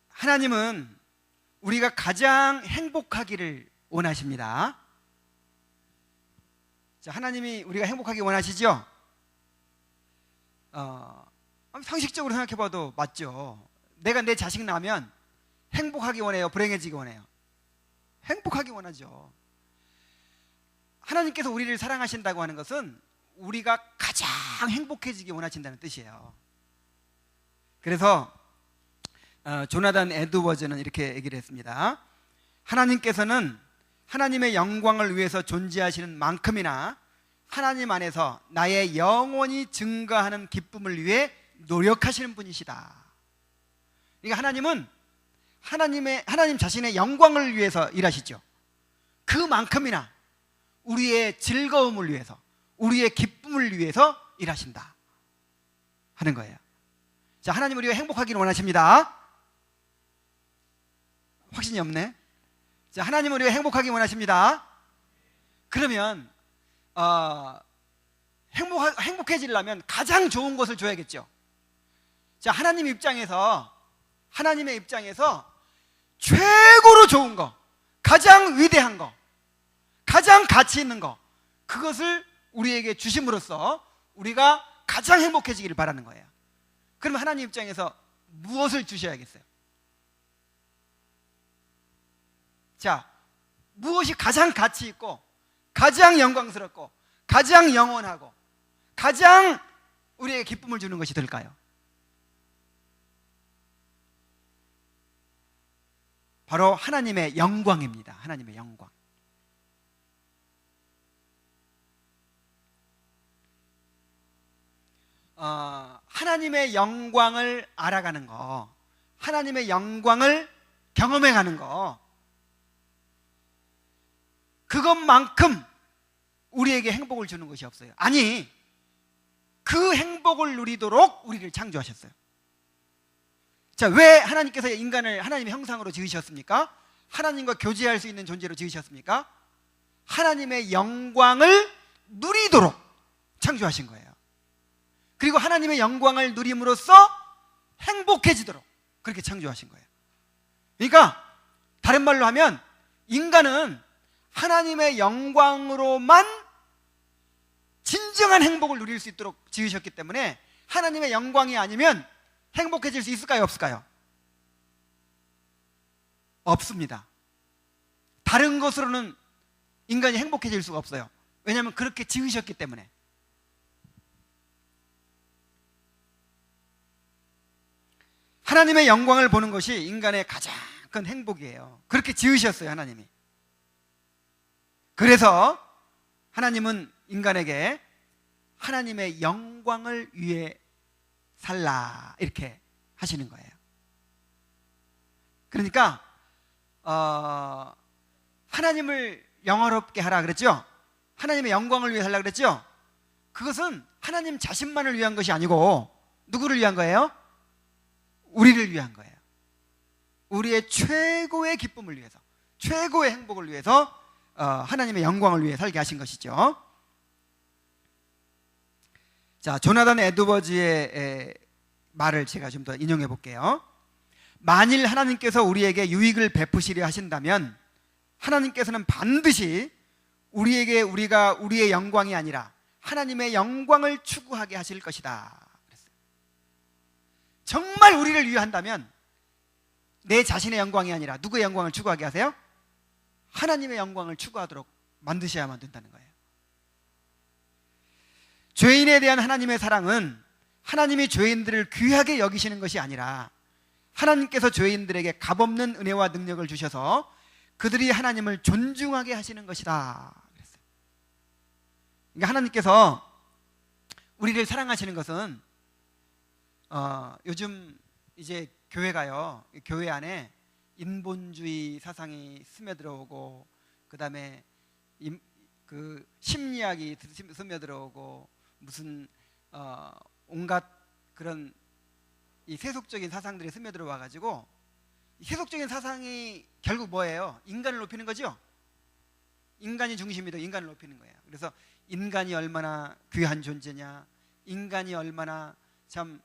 하나님은 우리가 가장 행복하기를 원하십니다. 자, 하나님이 우리가 행복하기 원하시죠? 상식적으로 생각해봐도 맞죠. 내가 내 자식 낳으면 행복하기 원해요? 불행해지기 원해요? 행복하기 원하죠. 하나님께서 우리를 사랑하신다고 하는 것은 우리가 가장 행복해지기 원하신다는 뜻이에요. 그래서 조나단 에드워즈는 이렇게 얘기를 했습니다. 하나님께서는 하나님의 영광을 위해서 존재하시는 만큼이나 하나님 안에서 나의 영혼이 증가하는 기쁨을 위해 노력하시는 분이시다. 그러니까 하나님은 하나님 자신의 영광을 위해서 일하시죠. 그만큼이나 우리의 즐거움을 위해서, 우리의 기쁨을 위해서 일하신다 하는 거예요. 자, 하나님 우리가 행복하기를 원하십니다. 확신이 없네. 자, 하나님은 우리가 행복하기 원하십니다. 그러면 행복해지려면 가장 좋은 것을 줘야겠죠. 자, 하나님의 입장에서 최고로 좋은 거, 가장 위대한 거, 가장 가치 있는 거, 그것을 우리에게 주심으로써 우리가 가장 행복해지기를 바라는 거예요. 그러면 하나님 입장에서 무엇을 주셔야겠어요? 자, 무엇이 가장 가치 있고 가장 영광스럽고 가장 영원하고 가장 우리에게 기쁨을 주는 것이 될까요? 바로 하나님의 영광입니다. 하나님의 영광. 하나님의 영광을 알아가는 거, 하나님의 영광을 경험해 가는 거, 그것만큼 우리에게 행복을 주는 것이 없어요. 아니, 그 행복을 누리도록 우리를 창조하셨어요. 자, 왜 하나님께서 인간을 하나님의 형상으로 지으셨습니까? 하나님과 교제할 수 있는 존재로 지으셨습니까? 하나님의 영광을 누리도록 창조하신 거예요. 그리고 하나님의 영광을 누림으로써 행복해지도록 그렇게 창조하신 거예요. 그러니까 다른 말로 하면 인간은 하나님의 영광으로만 진정한 행복을 누릴 수 있도록 지으셨기 때문에 하나님의 영광이 아니면 행복해질 수 있을까요? 없을까요? 없습니다. 다른 것으로는 인간이 행복해질 수가 없어요. 왜냐하면 그렇게 지으셨기 때문에. 하나님의 영광을 보는 것이 인간의 가장 큰 행복이에요. 그렇게 지으셨어요, 하나님이. 그래서 하나님은 인간에게 하나님의 영광을 위해 살라 이렇게 하시는 거예요. 그러니까 하나님을 영화롭게 하라 그랬죠? 하나님의 영광을 위해 살라 그랬죠? 그것은 하나님 자신만을 위한 것이 아니고 누구를 위한 거예요? 우리를 위한 거예요. 우리의 최고의 기쁨을 위해서, 최고의 행복을 위해서 하나님의 영광을 위해 살게 하신 것이죠. 자, 조나단 에드워즈의 말을 제가 좀 더 인용해 볼게요. 만일 하나님께서 우리에게 유익을 베푸시려 하신다면 하나님께서는 반드시 우리에게 우리가 우리의 영광이 아니라 하나님의 영광을 추구하게 하실 것이다 그랬어요. 정말 우리를 위한다면 내 자신의 영광이 아니라 누구의 영광을 추구하게 하세요? 하나님의 영광을 추구하도록 만드셔야만 된다는 거예요. 죄인에 대한 하나님의 사랑은 하나님이 죄인들을 귀하게 여기시는 것이 아니라 하나님께서 죄인들에게 값없는 은혜와 능력을 주셔서 그들이 하나님을 존중하게 하시는 것이다 그랬어요. 그러니까 하나님께서 우리를 사랑하시는 것은 요즘 이제 교회가요, 교회 안에 인본주의 사상이 스며들어오고 그 다음에 그 심리학이 스며들어오고 무슨 온갖 그런 이 세속적인 사상들이 스며들어 와가지고 이 세속적인 사상이 결국 뭐예요? 인간을 높이는 거죠. 인간이 중심이다. 인간을 높이는 거예요. 그래서 인간이 얼마나 귀한 존재냐, 인간이 얼마나 참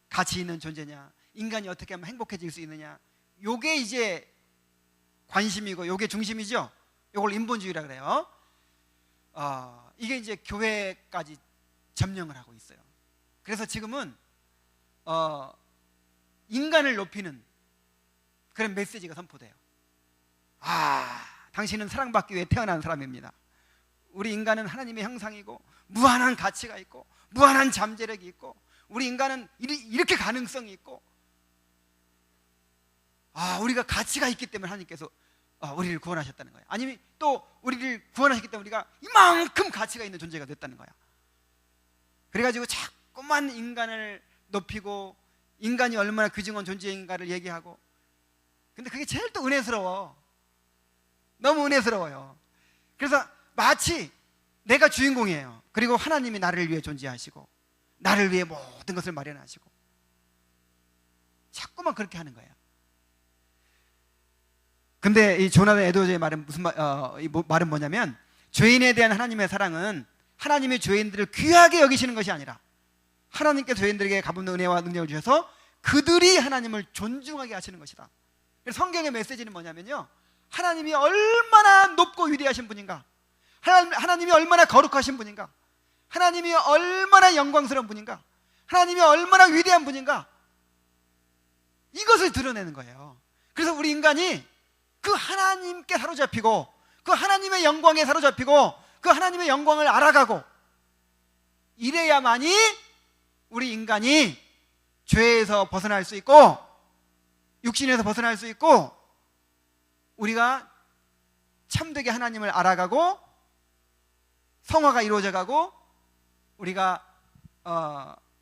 가치 있는 존재냐, 인간이 어떻게 하면 행복해질 수 있느냐, 요게 이제 관심이고 요게 중심이죠. 요걸 인본주의라 그래요. 이게 이제 교회까지 점령을 하고 있어요. 그래서 지금은 인간을 높이는 그런 메시지가 선포돼요. 당신은 사랑받기 위해 태어난 사람입니다. 우리 인간은 하나님의 형상이고 무한한 가치가 있고 무한한 잠재력이 있고 우리 인간은 이렇게 가능성이 있고 우리가 가치가 있기 때문에 하나님께서 우리를 구원하셨다는 거예요. 아니면 또 우리를 구원하셨기 때문에 우리가 이만큼 가치가 있는 존재가 됐다는 거야. 그래가지고 자꾸만 인간을 높이고 인간이 얼마나 귀중한 존재인가를 얘기하고, 근데 그게 제일 또 은혜스러워. 너무 은혜스러워요. 그래서 마치 내가 주인공이에요. 그리고 하나님이 나를 위해 존재하시고 나를 위해 모든 것을 마련하시고 자꾸만 그렇게 하는 거예요. 근데 이 조나단 에드워즈의 말은 말은 뭐냐면, 죄인에 대한 하나님의 사랑은 하나님이 죄인들을 귀하게 여기시는 것이 아니라 하나님께 죄인들에게 값없는 은혜와 능력을 주셔서 그들이 하나님을 존중하게 하시는 것이다. 그래서 성경의 메시지는 뭐냐면요, 하나님이 얼마나 높고 위대하신 분인가, 하나님이 얼마나 거룩하신 분인가, 하나님이 얼마나 영광스러운 분인가, 하나님이 얼마나 위대한 분인가, 이것을 드러내는 거예요. 그래서 우리 인간이 그 하나님께 사로잡히고 그 하나님의 영광에 사로잡히고 그 하나님의 영광을 알아가고 이래야만이 우리 인간이 죄에서 벗어날 수 있고 육신에서 벗어날 수 있고 우리가 참되게 하나님을 알아가고 성화가 이루어져가고 우리가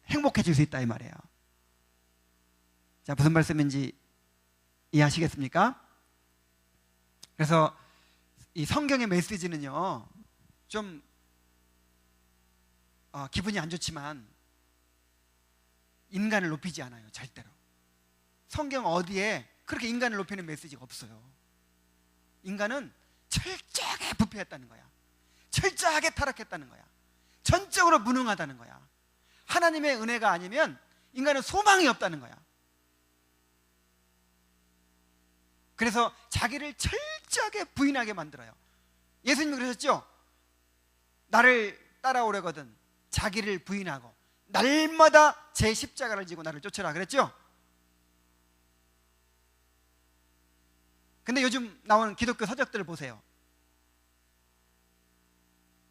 행복해질 수 있다 이 말이에요. 자, 무슨 말씀인지 이해하시겠습니까? 그래서 이 성경의 메시지는요, 좀 기분이 안 좋지만 인간을 높이지 않아요. 절대로. 성경 어디에 그렇게 인간을 높이는 메시지가 없어요. 인간은 철저하게 부패했다는 거야. 철저하게 타락했다는 거야. 전적으로 무능하다는 거야. 하나님의 은혜가 아니면 인간은 소망이 없다는 거야. 그래서 자기를 철저하게 부인하게 만들어요. 예수님이 그러셨죠? 나를 따라오려거든 자기를 부인하고 날마다 제 십자가를 지고 나를 쫓으라 그랬죠? 근데 요즘 나오는 기독교 서적들을 보세요.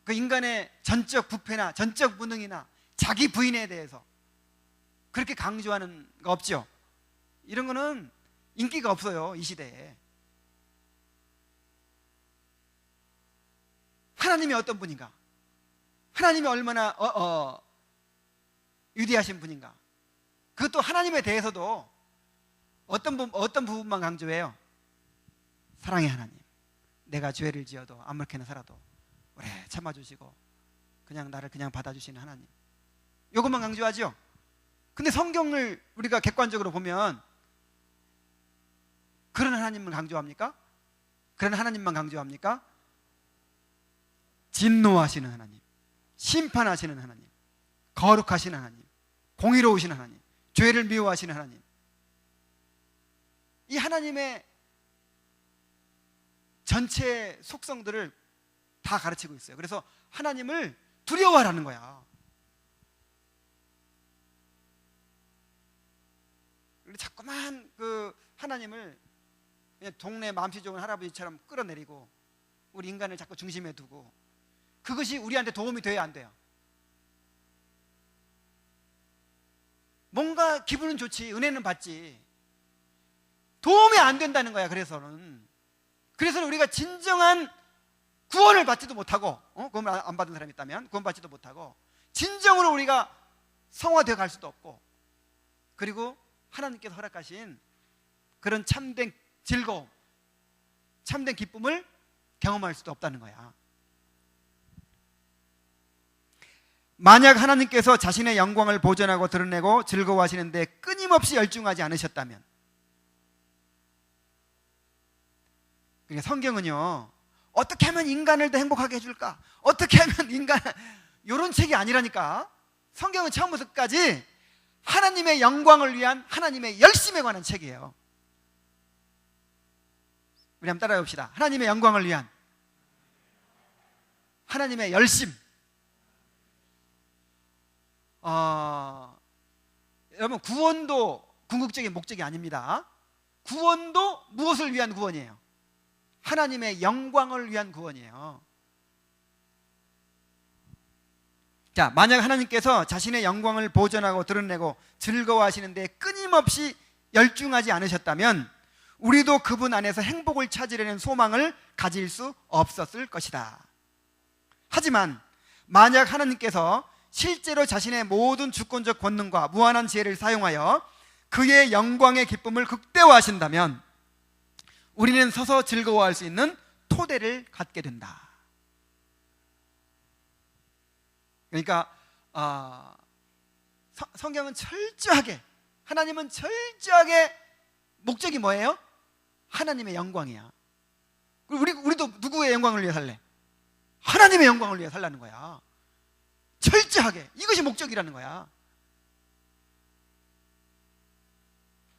그 인간의 전적 부패나 전적 무능이나 자기 부인에 대해서 그렇게 강조하는 거 없죠? 이런 거는 인기가 없어요, 이 시대에. 하나님이 어떤 분인가? 하나님이 얼마나 위대하신 분인가? 그것도 하나님에 대해서도 어떤 부분만 강조해요? 사랑의 하나님, 내가 죄를 지어도 아무렇게나 살아도 오래 참아주시고 그냥 나를 그냥 받아주시는 하나님, 이것만 강조하죠. 근데 성경을 우리가 객관적으로 보면 그런 하나님만 강조합니까? 그런 하나님만 강조합니까? 진노하시는 하나님, 심판하시는 하나님, 거룩하신 하나님, 공의로우신 하나님, 죄를 미워하시는 하나님, 이 하나님의 전체 속성들을 다 가르치고 있어요. 그래서 하나님을 두려워하라는 거야. 자꾸만 그 하나님을 그냥 동네 마음씨 좋은 할아버지처럼 끌어내리고 우리 인간을 자꾸 중심에 두고, 그것이 우리한테 도움이 돼야 안 돼요. 뭔가 기분은 좋지, 은혜는 받지, 도움이 안 된다는 거야. 그래서는 우리가 진정한 구원을 받지도 못하고, 구원을 안 받은 사람이 있다면 구원받지도 못하고, 진정으로 우리가 성화되어 갈 수도 없고, 그리고 하나님께서 허락하신 그런 참된 즐거움, 참된 기쁨을 경험할 수도 없다는 거야. 만약 하나님께서 자신의 영광을 보존하고 드러내고 즐거워하시는데 끊임없이 열중하지 않으셨다면, 그러니까 성경은요, 어떻게 하면 인간을 더 행복하게 해줄까? 어떻게 하면 인간, 이런 책이 아니라니까. 성경은 처음부터 끝까지 하나님의 영광을 위한 하나님의 열심에 관한 책이에요. 우리 한번 따라해 봅시다. 하나님의 영광을 위한 하나님의 열심. 여러분, 구원도 궁극적인 목적이 아닙니다. 구원도 무엇을 위한 구원이에요? 하나님의 영광을 위한 구원이에요. 자, 만약 하나님께서 자신의 영광을 보존하고 드러내고 즐거워하시는데 끊임없이 열중하지 않으셨다면 우리도 그분 안에서 행복을 찾으려는 소망을 가질 수 없었을 것이다. 하지만 만약 하나님께서 실제로 자신의 모든 주권적 권능과 무한한 지혜를 사용하여 그의 영광의 기쁨을 극대화하신다면 우리는 서서 즐거워할 수 있는 토대를 갖게 된다. 그러니까 성경은 철저하게, 하나님은 철저하게 목적이 뭐예요? 하나님의 영광이야. 우리도 누구의 영광을 위해 살래? 하나님의 영광을 위해 살라는 거야. 철저하게. 이것이 목적이라는 거야.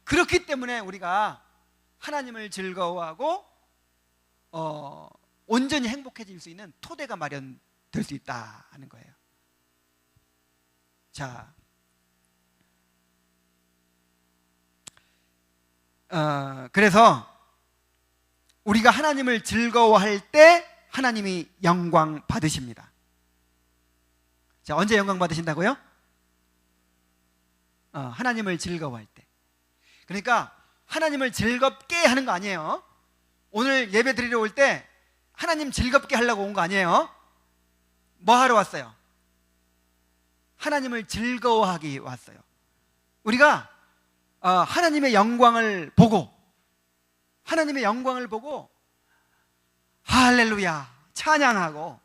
그렇기 때문에 우리가 하나님을 즐거워하고 온전히 행복해질 수 있는 토대가 마련될 수 있다 하는 거예요. 자, 그래서 우리가 하나님을 즐거워할 때 하나님이 영광 받으십니다. 자, 언제 영광 받으신다고요? 하나님을 즐거워할 때. 그러니까 하나님을 즐겁게 하는 거 아니에요. 오늘 예배 드리러 올 때 하나님 즐겁게 하려고 온 거 아니에요. 뭐 하러 왔어요? 하나님을 즐거워하기 왔어요. 우리가 하나님의 영광을 보고 할렐루야 찬양하고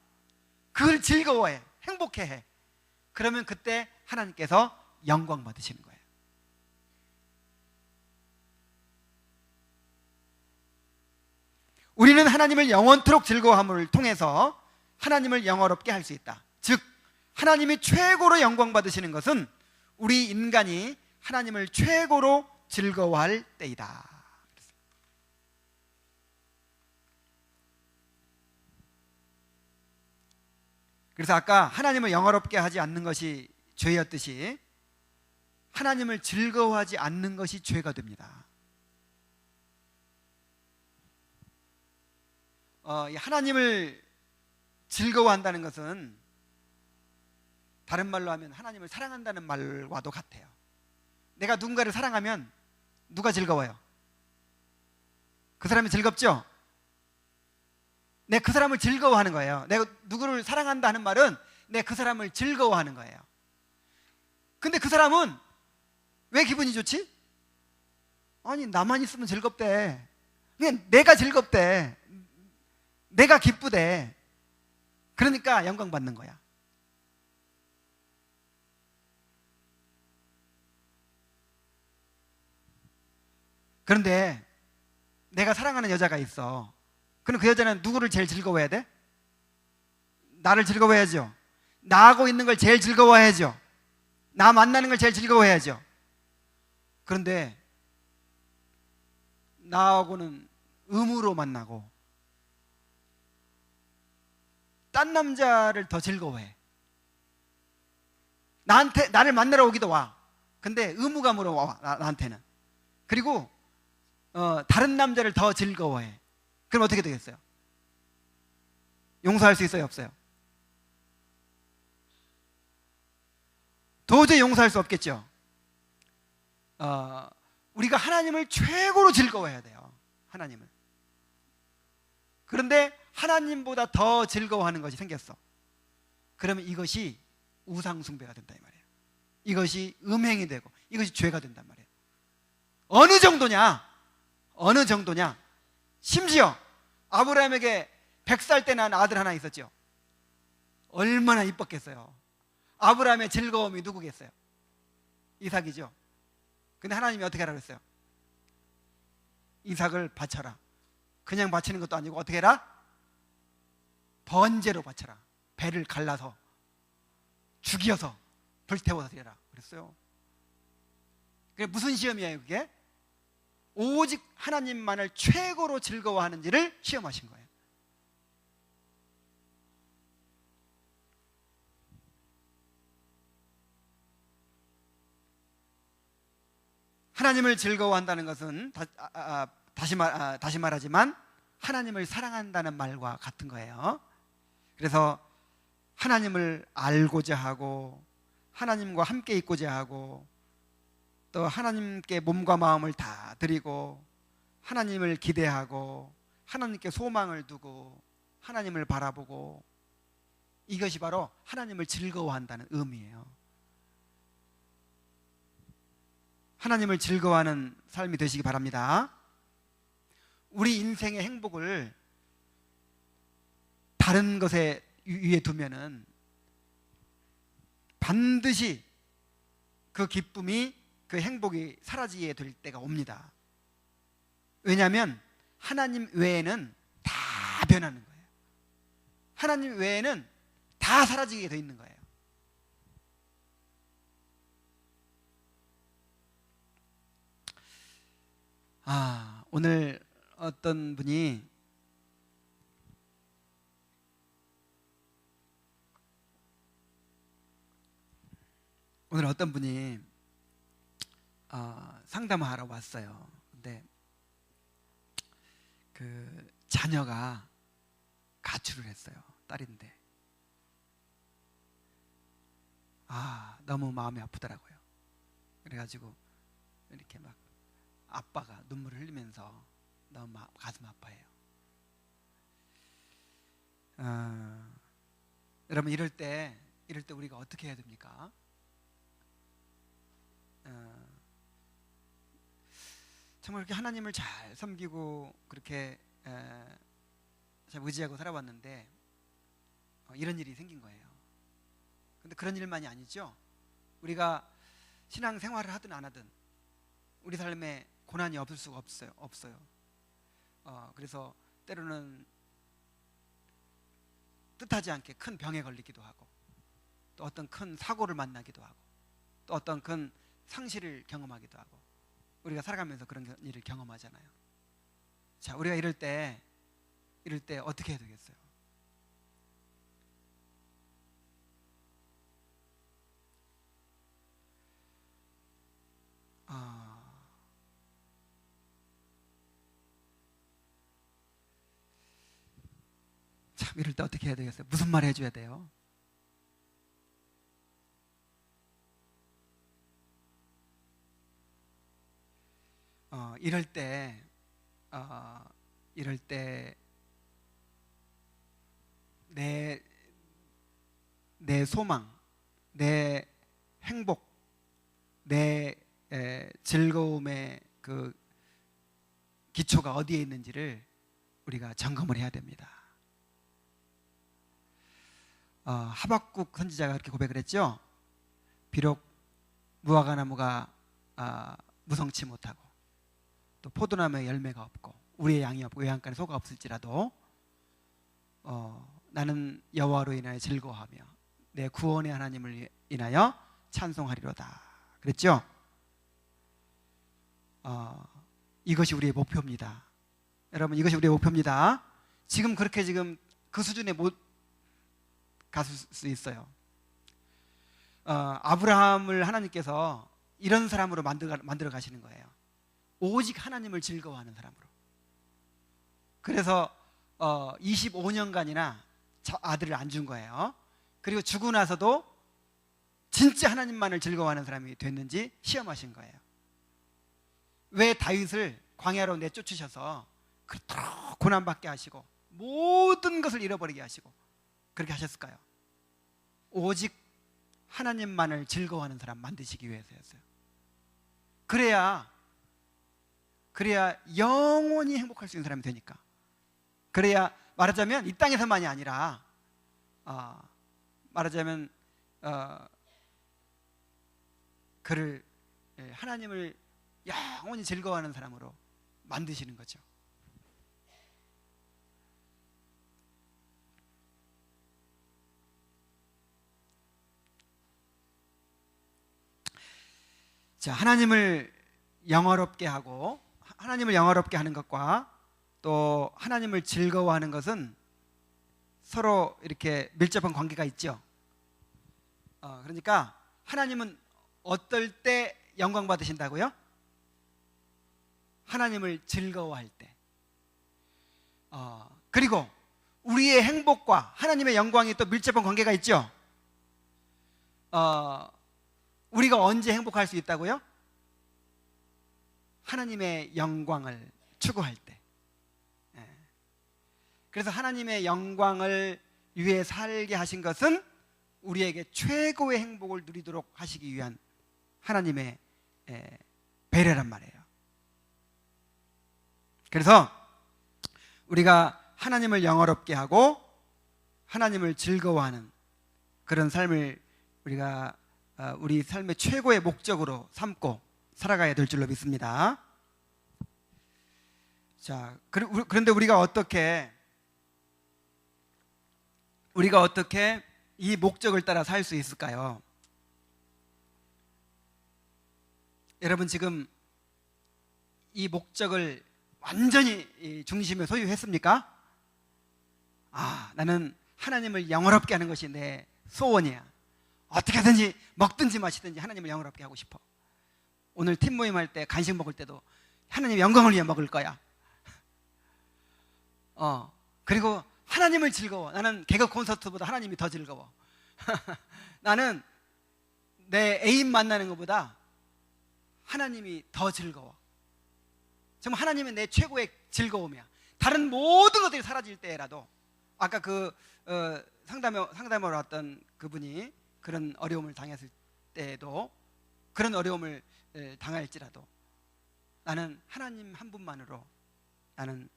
그걸 즐거워해, 행복해해. 그러면 그때 하나님께서 영광 받으시는 거예요. 우리는 하나님을 영원토록 즐거워함을 통해서 하나님을 영화롭게 할 수 있다. 즉 하나님이 최고로 영광 받으시는 것은 우리 인간이 하나님을 최고로 즐거워할 때이다. 그래서 아까 하나님을 영화롭게 하지 않는 것이 죄였듯이 하나님을 즐거워하지 않는 것이 죄가 됩니다. 하나님을 즐거워한다는 것은 다른 말로 하면 하나님을 사랑한다는 말과도 같아요. 내가 누군가를 사랑하면 누가 즐거워요? 그 사람이 즐겁죠? 내 그 사람을 즐거워하는 거예요. 내가 누구를 사랑한다 하는 말은 내 그 사람을 즐거워하는 거예요. 근데 그 사람은 왜 기분이 좋지? 아니 나만 있으면 즐겁대. 그냥 내가 즐겁대. 내가 기쁘대. 그러니까 영광 받는 거야. 그런데 내가 사랑하는 여자가 있어. 그럼 그 여자는 누구를 제일 즐거워해야 돼? 나를 즐거워해야죠. 나하고 있는 걸 제일 즐거워해야죠. 나 만나는 걸 제일 즐거워해야죠. 그런데 나하고는 의무로 만나고 딴 남자를 더 즐거워해. 나를 만나러 오기도 와. 근데 의무감으로 와, 나한테는. 그리고 다른 남자를 더 즐거워해. 그럼 어떻게 되겠어요? 용서할 수 있어요, 없어요? 도저히 용서할 수 없겠죠. 우리가 하나님을 최고로 즐거워해야 돼요. 하나님을. 그런데 하나님보다 더 즐거워하는 것이 생겼어. 그러면 이것이 우상숭배가 된다 이 말이에요. 이것이 음행이 되고 이것이 죄가 된단 말이에요. 어느 정도냐? 어느 정도냐? 심지어 아브라함에게 100살 때 난 아들 하나 있었죠. 얼마나 이뻤겠어요. 아브라함의 즐거움이 누구겠어요? 이삭이죠. 근데 하나님이 어떻게 하라고 했어요? 이삭을 바쳐라. 그냥 바치는 것도 아니고 어떻게 해라? 번제로 바쳐라. 배를 갈라서 죽여서 불태워서 드려라 그랬어요. 그게 무슨 시험이에요 그게? 오직 하나님만을 최고로 즐거워하는지를 시험하신 거예요. 하나님을 즐거워한다는 것은 다시 말하지만 하나님을 사랑한다는 말과 같은 거예요. 그래서 하나님을 알고자 하고 하나님과 함께 있고자 하고 또 하나님께 몸과 마음을 다 드리고 하나님을 기대하고 하나님께 소망을 두고 하나님을 바라보고 이것이 바로 하나님을 즐거워한다는 의미예요. 하나님을 즐거워하는 삶이 되시기 바랍니다. 우리 인생의 행복을 다른 것에 위에 두면은 반드시 그 기쁨이 그 행복이 사라지게 될 때가 옵니다. 왜냐하면 하나님 외에는 다 변하는 거예요. 하나님 외에는 다 사라지게 돼 있는 거예요. 오늘 어떤 분이 상담하러 왔어요. 근데 그 자녀가 가출을 했어요. 딸인데 너무 마음이 아프더라고요. 그래가지고 이렇게 막 아빠가 눈물을 흘리면서 너무 가슴 아파해요. 여러분 이럴 때 우리가 어떻게 해야 됩니까? 정말 그렇게 하나님을 잘 섬기고 그렇게 잘 의지하고 살아왔는데 이런 일이 생긴 거예요. 근데 그런 일만이 아니죠. 우리가 신앙 생활을 하든 안 하든 우리 삶에 고난이 없을 수가 없어요. 그래서 때로는 뜻하지 않게 큰 병에 걸리기도 하고, 또 어떤 큰 사고를 만나기도 하고, 또 어떤 큰 상실을 경험하기도 하고, 우리가 살아가면서 그런 일을 경험하잖아요. 자, 우리가 이럴 때 어떻게 해야 되겠어요? 참, 이럴 때 어떻게 해야 되겠어요? 무슨 말 해줘야 돼요? 이럴 때 내 소망, 내 행복, 내 즐거움의 그 기초가 어디에 있는지를 우리가 점검을 해야 됩니다. 하박국 선지자가 그렇게 고백을 했죠. 비록 무화과나무가 무성치 못하고, 또 포도나무에 열매가 없고, 우리의 양이 없고 외양간에 소가 없을지라도 나는 여호와로 인하여 즐거워하며 내 구원의 하나님을 인하여 찬송하리로다 그랬죠. 이것이 우리의 목표입니다. 여러분, 이것이 우리의 목표입니다. 지금 그렇게 그 수준에 못 갔을 수 있어요. 아브라함을 하나님께서 이런 사람으로 만들어 가시는 거예요. 오직 하나님을 즐거워하는 사람으로. 그래서 25년간이나 아들을 안 준 거예요. 그리고 죽고 나서도 진짜 하나님만을 즐거워하는 사람이 됐는지 시험하신 거예요. 왜 다윗을 광야로 내쫓으셔서 그토록 고난받게 하시고 모든 것을 잃어버리게 하시고 그렇게 하셨을까요? 오직 하나님만을 즐거워하는 사람 만드시기 위해서였어요. 그래야 영원히 행복할 수 있는 사람이 되니까. 그래야 말하자면 이 땅에서만이 아니라 말하자면 그를 하나님을 영원히 즐거워하는 사람으로 만드시는 거죠. 자, 하나님을 영화롭게 하고 하나님을 영화롭게 하는 것과 또 하나님을 즐거워하는 것은 서로 이렇게 밀접한 관계가 있죠. 그러니까 하나님은 어떨 때 영광 받으신다고요? 하나님을 즐거워할 때. 그리고 우리의 행복과 하나님의 영광이 또 밀접한 관계가 있죠. 우리가 언제 행복할 수 있다고요? 하나님의 영광을 추구할 때. 그래서 하나님의 영광을 위해 살게 하신 것은 우리에게 최고의 행복을 누리도록 하시기 위한 하나님의 배려란 말이에요. 그래서 우리가 하나님을 영화롭게 하고 하나님을 즐거워하는 그런 삶을 우리가 우리 삶의 최고의 목적으로 삼고 살아가야 될 줄로 믿습니다. 자, 그런데 우리가 어떻게 이 목적을 따라 살 수 있을까요? 여러분, 지금 이 목적을 완전히 중심에 소유했습니까? 나는 하나님을 영화롭게 하는 것이 내 소원이야. 어떻게든지 먹든지 마시든지 하나님을 영화롭게 하고 싶어. 오늘 팀 모임 할 때 간식 먹을 때도 하나님의 영광을 위해 먹을 거야. 그리고 하나님을 즐거워. 나는 개그 콘서트보다 하나님이 더 즐거워. 나는 내 애인 만나는 것보다 하나님이 더 즐거워. 정말 하나님은 내 최고의 즐거움이야. 다른 모든 것들이 사라질 때라도, 아까 상담하러 왔던 그분이 그런 어려움을 당했을 때에도, 그런 어려움을 당할지라도 나는 하나님 한 분만으로 나는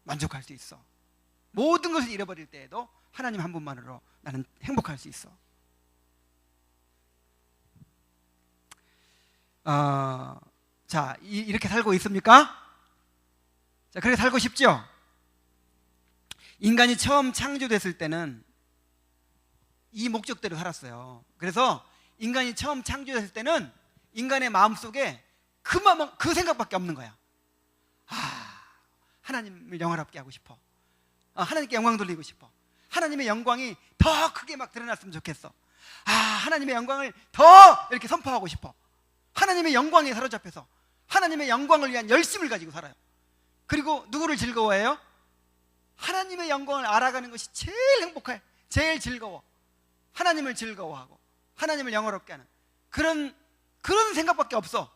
만족할 수 있어. 모든 것을 잃어버릴 때에도 하나님 한 분만으로 나는 행복할 수 있어. 자, 이렇게 살고 있습니까? 자, 그렇게 살고 싶죠? 인간이 처음 창조됐을 때는 이 목적대로 살았어요. 그래서 인간이 처음 창조됐을 때는 인간의 마음속에 그 생각밖에 없는 거야. 하나님을 영화롭게 하고 싶어. 하나님께 영광 돌리고 싶어. 하나님의 영광이 더 크게 막 드러났으면 좋겠어. 하나님의 영광을 더 이렇게 선포하고 싶어. 하나님의 영광에 사로잡혀서 하나님의 영광을 위한 열심을 가지고 살아요. 그리고 누구를 즐거워해요? 하나님의 영광을 알아가는 것이 제일 행복해. 제일 즐거워. 하나님을 즐거워하고 하나님을 영화롭게 하는 그런 생각밖에 없어.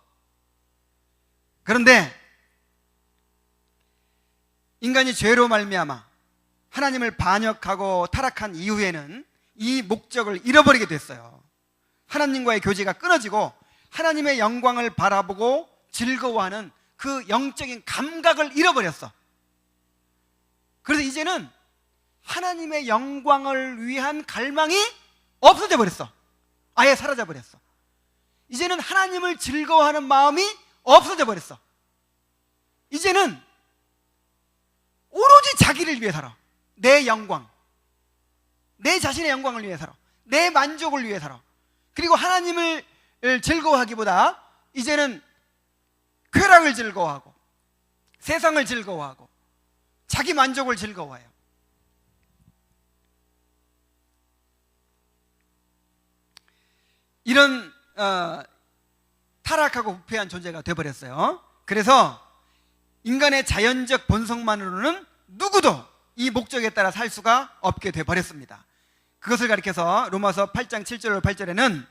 그런데 인간이 죄로 말미암아 하나님을 반역하고 타락한 이후에는 이 목적을 잃어버리게 됐어요. 하나님과의 교제가 끊어지고 하나님의 영광을 바라보고 즐거워하는 그 영적인 감각을 잃어버렸어. 그래서 이제는 하나님의 영광을 위한 갈망이 없어져 버렸어. 아예 사라져 버렸어. 이제는 하나님을 즐거워하는 마음이 없어져 버렸어. 이제는 오로지 자기를 위해 살아. 내 영광, 내 자신의 영광을 위해 살아. 내 만족을 위해 살아. 그리고 하나님을 즐거워하기보다 이제는 쾌락을 즐거워하고 세상을 즐거워하고 자기 만족을 즐거워해요. 이런 타락하고 부패한 존재가 되어버렸어요. 그래서 인간의 자연적 본성만으로는 누구도 이 목적에 따라 살 수가 없게 되어버렸습니다. 그것을 가리켜서 로마서 8장 7절 8절에는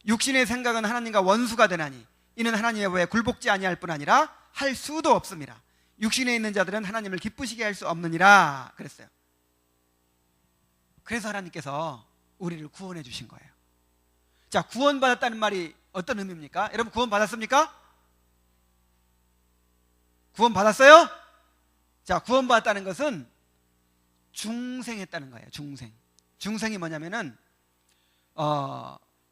육신의 생각은 하나님과 원수가 되나니 이는 하나님의 법에 굴복지 아니할 뿐 아니라 할 수도 없습니다. 육신에 있는 자들은 하나님을 기쁘시게 할 수 없느니라 그랬어요. 그래서 하나님께서 우리를 구원해 주신 거예요. 자, 구원받았다는 말이 어떤 의미입니까? 여러분 구원받았습니까? 구원받았어요? 자, 구원받았다는 것은 중생했다는 거예요. 중생이 뭐냐면은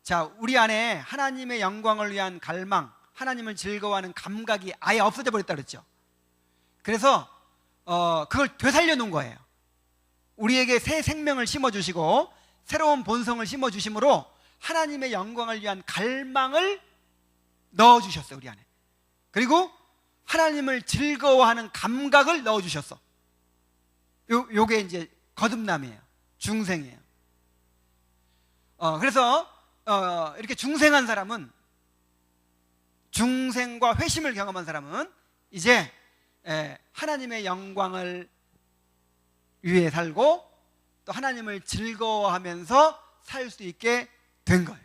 자, 우리 안에 하나님의 영광을 위한 갈망, 하나님을 즐거워하는 감각이 아예 없어져 버렸다 그랬죠. 그래서 그걸 되살려 놓은 거예요. 우리에게 새 생명을 심어주시고 새로운 본성을 심어주심으로 하나님의 영광을 위한 갈망을 넣어주셨어요, 우리 안에. 그리고 하나님을 즐거워하는 감각을 넣어주셨어. 요게 이제 거듭남이에요. 중생이에요. 그래서 이렇게 중생한 사람은, 중생과 회심을 경험한 사람은 이제 하나님의 영광을 위해 살고 또 하나님을 즐거워하면서 살 수 있게 된 거예요.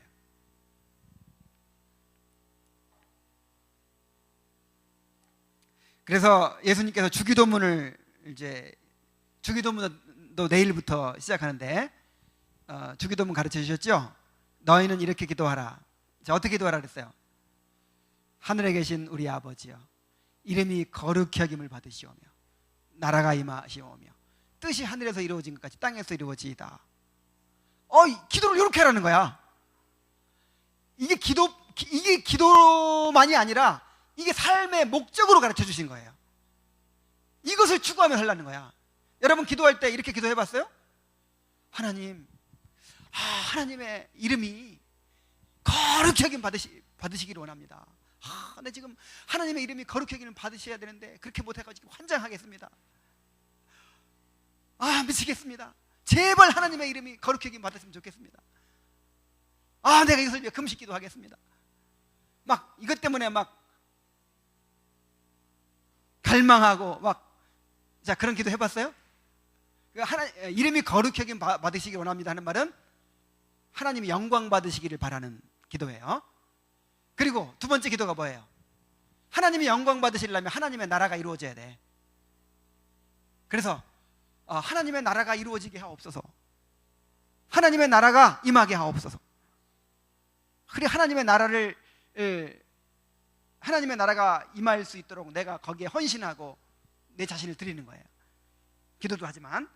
그래서 예수님께서 주기도문을 주기도문도 내일부터 시작하는데 주기도문 가르쳐 주셨죠? 너희는 이렇게 기도하라. 자, 어떻게 기도하라 그랬어요? 하늘에 계신 우리 아버지여, 이름이 거룩히 여김을 받으시오며 나라가 임하시오며 뜻이 하늘에서 이루어진 것 같이 땅에서 이루어지이다. 기도를 이렇게 하라는 거야. 이게 기도만이 아니라 이게 삶의 목적으로 가르쳐 주신 거예요. 이것을 추구하며 하려는 거야. 여러분 기도할 때 이렇게 기도해 봤어요? 하나님, 하나님의 이름이 거룩히 여김 받으시기를 원합니다. 네, 지금 하나님의 이름이 거룩히 여김을 받으셔야 되는데 그렇게 못해가지고 환장하겠습니다. 미치겠습니다. 제발 하나님의 이름이 거룩히 여김 받았으면 좋겠습니다. 내가 이것을 위해 금식기도 하겠습니다. 막 이것 때문에 막 갈망하고 자, 그런 기도 해봤어요? 이름이 거룩히 여김 받으시기 원합니다 하는 말은 하나님이 영광 받으시기를 바라는 기도예요. 그리고 두 번째 기도가 뭐예요? 하나님이 영광 받으시려면 하나님의 나라가 이루어져야 돼. 그래서 하나님의 나라가 이루어지게 하옵소서. 하나님의 나라가 임하게 하옵소서. 그래, 하나님의 하나님의 나라가 임할 수 있도록 내가 거기에 헌신하고 내 자신을 드리는 거예요. 기도도 하지만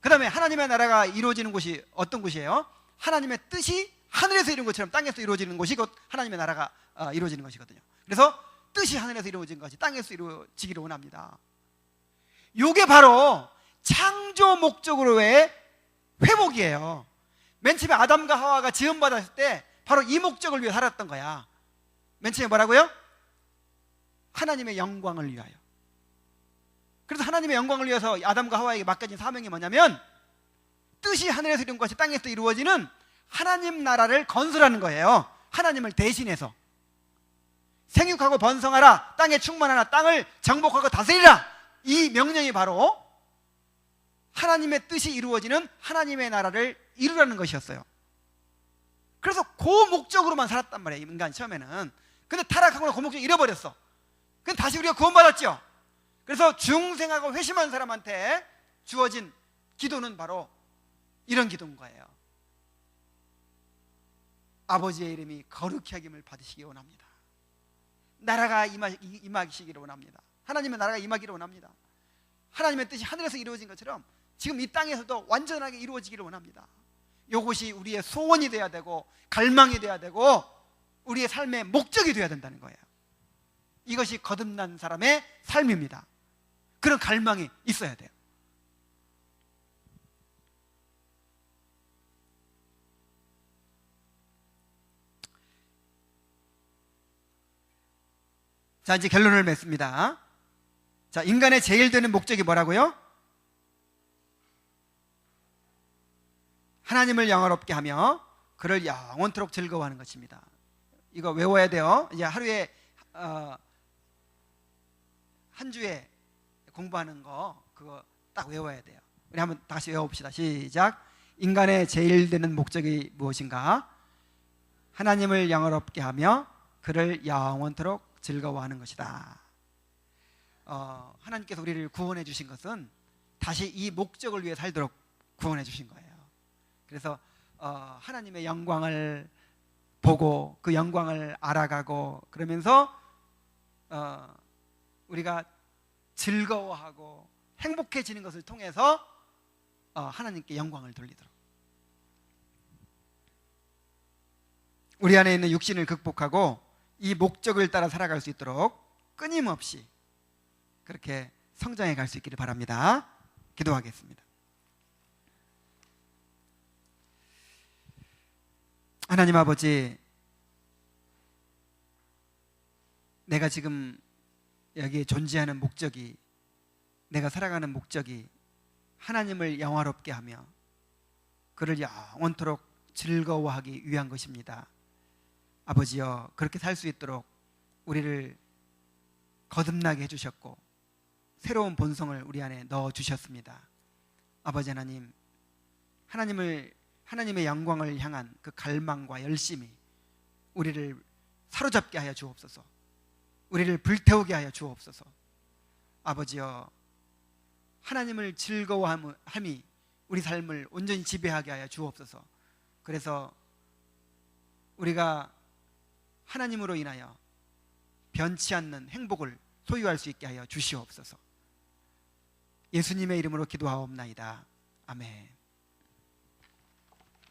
그 다음에 하나님의 나라가 이루어지는 곳이 어떤 곳이에요? 하나님의 뜻이 하늘에서 이루어진 것처럼 땅에서 이루어지는 것이 곧 하나님의 나라가 이루어지는 것이거든요. 그래서 뜻이 하늘에서 이루어진 것이 땅에서 이루어지기를 원합니다. 이게 바로 창조 목적으로의 회복이에요. 맨 처음에 아담과 하와가 지음받았을 때 바로 이 목적을 위해 살았던 거야. 맨 처음에 뭐라고요? 하나님의 영광을 위하여. 그래서 하나님의 영광을 위해서 아담과 하와에게 맡겨진 사명이 뭐냐면 뜻이 하늘에서 이룬 것이 땅에서 이루어지는 하나님 나라를 건설하는 거예요. 하나님을 대신해서 생육하고 번성하라, 땅에 충만하라, 땅을 정복하고 다스리라. 이 명령이 바로 하나님의 뜻이 이루어지는 하나님의 나라를 이루라는 것이었어요. 그래서 그 목적으로만 살았단 말이에요, 인간 처음에는. 근데 타락하고 그 목적 잃어버렸어. 근데 다시 우리가 구원받았죠. 그래서 중생하고 회심한 사람한테 주어진 기도는 바로 이런 기도인 거예요. 아버지의 이름이 거룩히 여김을 받으시기 원합니다. 나라가 임하시기를 원합니다. 하나님의 나라가 임하기를 원합니다. 하나님의 뜻이 하늘에서 이루어진 것처럼 지금 이 땅에서도 완전하게 이루어지기를 원합니다. 이것이 우리의 소원이 돼야 되고 갈망이 돼야 되고 우리의 삶의 목적이 돼야 된다는 거예요. 이것이 거듭난 사람의 삶입니다. 그런 갈망이 있어야 돼요. 자, 이제 결론을 맺습니다. 자, 인간의 제일 되는 목적이 뭐라고요? 하나님을 영화롭게 하며 그를 영원토록 즐거워하는 것입니다. 이거 외워야 돼요. 이제 하루에 한 주에 공부하는 거 그거 딱 외워야 돼요. 우리 한번 다시 외워봅시다. 시작. 인간의 제일 되는 목적이 무엇인가? 하나님을 영화롭게 하며 그를 영원토록 즐거워하는 것이다. 하나님께서 우리를 구원해 주신 것은 다시 이 목적을 위해 살도록 구원해 주신 거예요. 그래서 하나님의 영광을 보고 그 영광을 알아가고 그러면서 우리가 즐거워하고 행복해지는 것을 통해서 하나님께 영광을 돌리도록, 우리 안에 있는 육신을 극복하고 이 목적을 따라 살아갈 수 있도록 끊임없이 그렇게 성장해 갈 수 있기를 바랍니다. 기도하겠습니다. 하나님 아버지, 내가 지금 여기에 존재하는 목적이, 내가 살아가는 목적이 하나님을 영화롭게 하며 그를 영원토록 즐거워하기 위한 것입니다. 아버지여, 그렇게 살 수 있도록 우리를 거듭나게 해주셨고 새로운 본성을 우리 안에 넣어주셨습니다. 아버지 하나님, 하나님의 영광을 향한 그 갈망과 열심이 우리를 사로잡게 하여 주옵소서. 우리를 불태우게 하여 주옵소서. 아버지여, 하나님을 즐거워함이 우리 삶을 온전히 지배하게 하여 주옵소서. 그래서 우리가 하나님으로 인하여 변치 않는 행복을 소유할 수 있게 하여 주시옵소서. 예수님의 이름으로 기도하옵나이다. 아멘.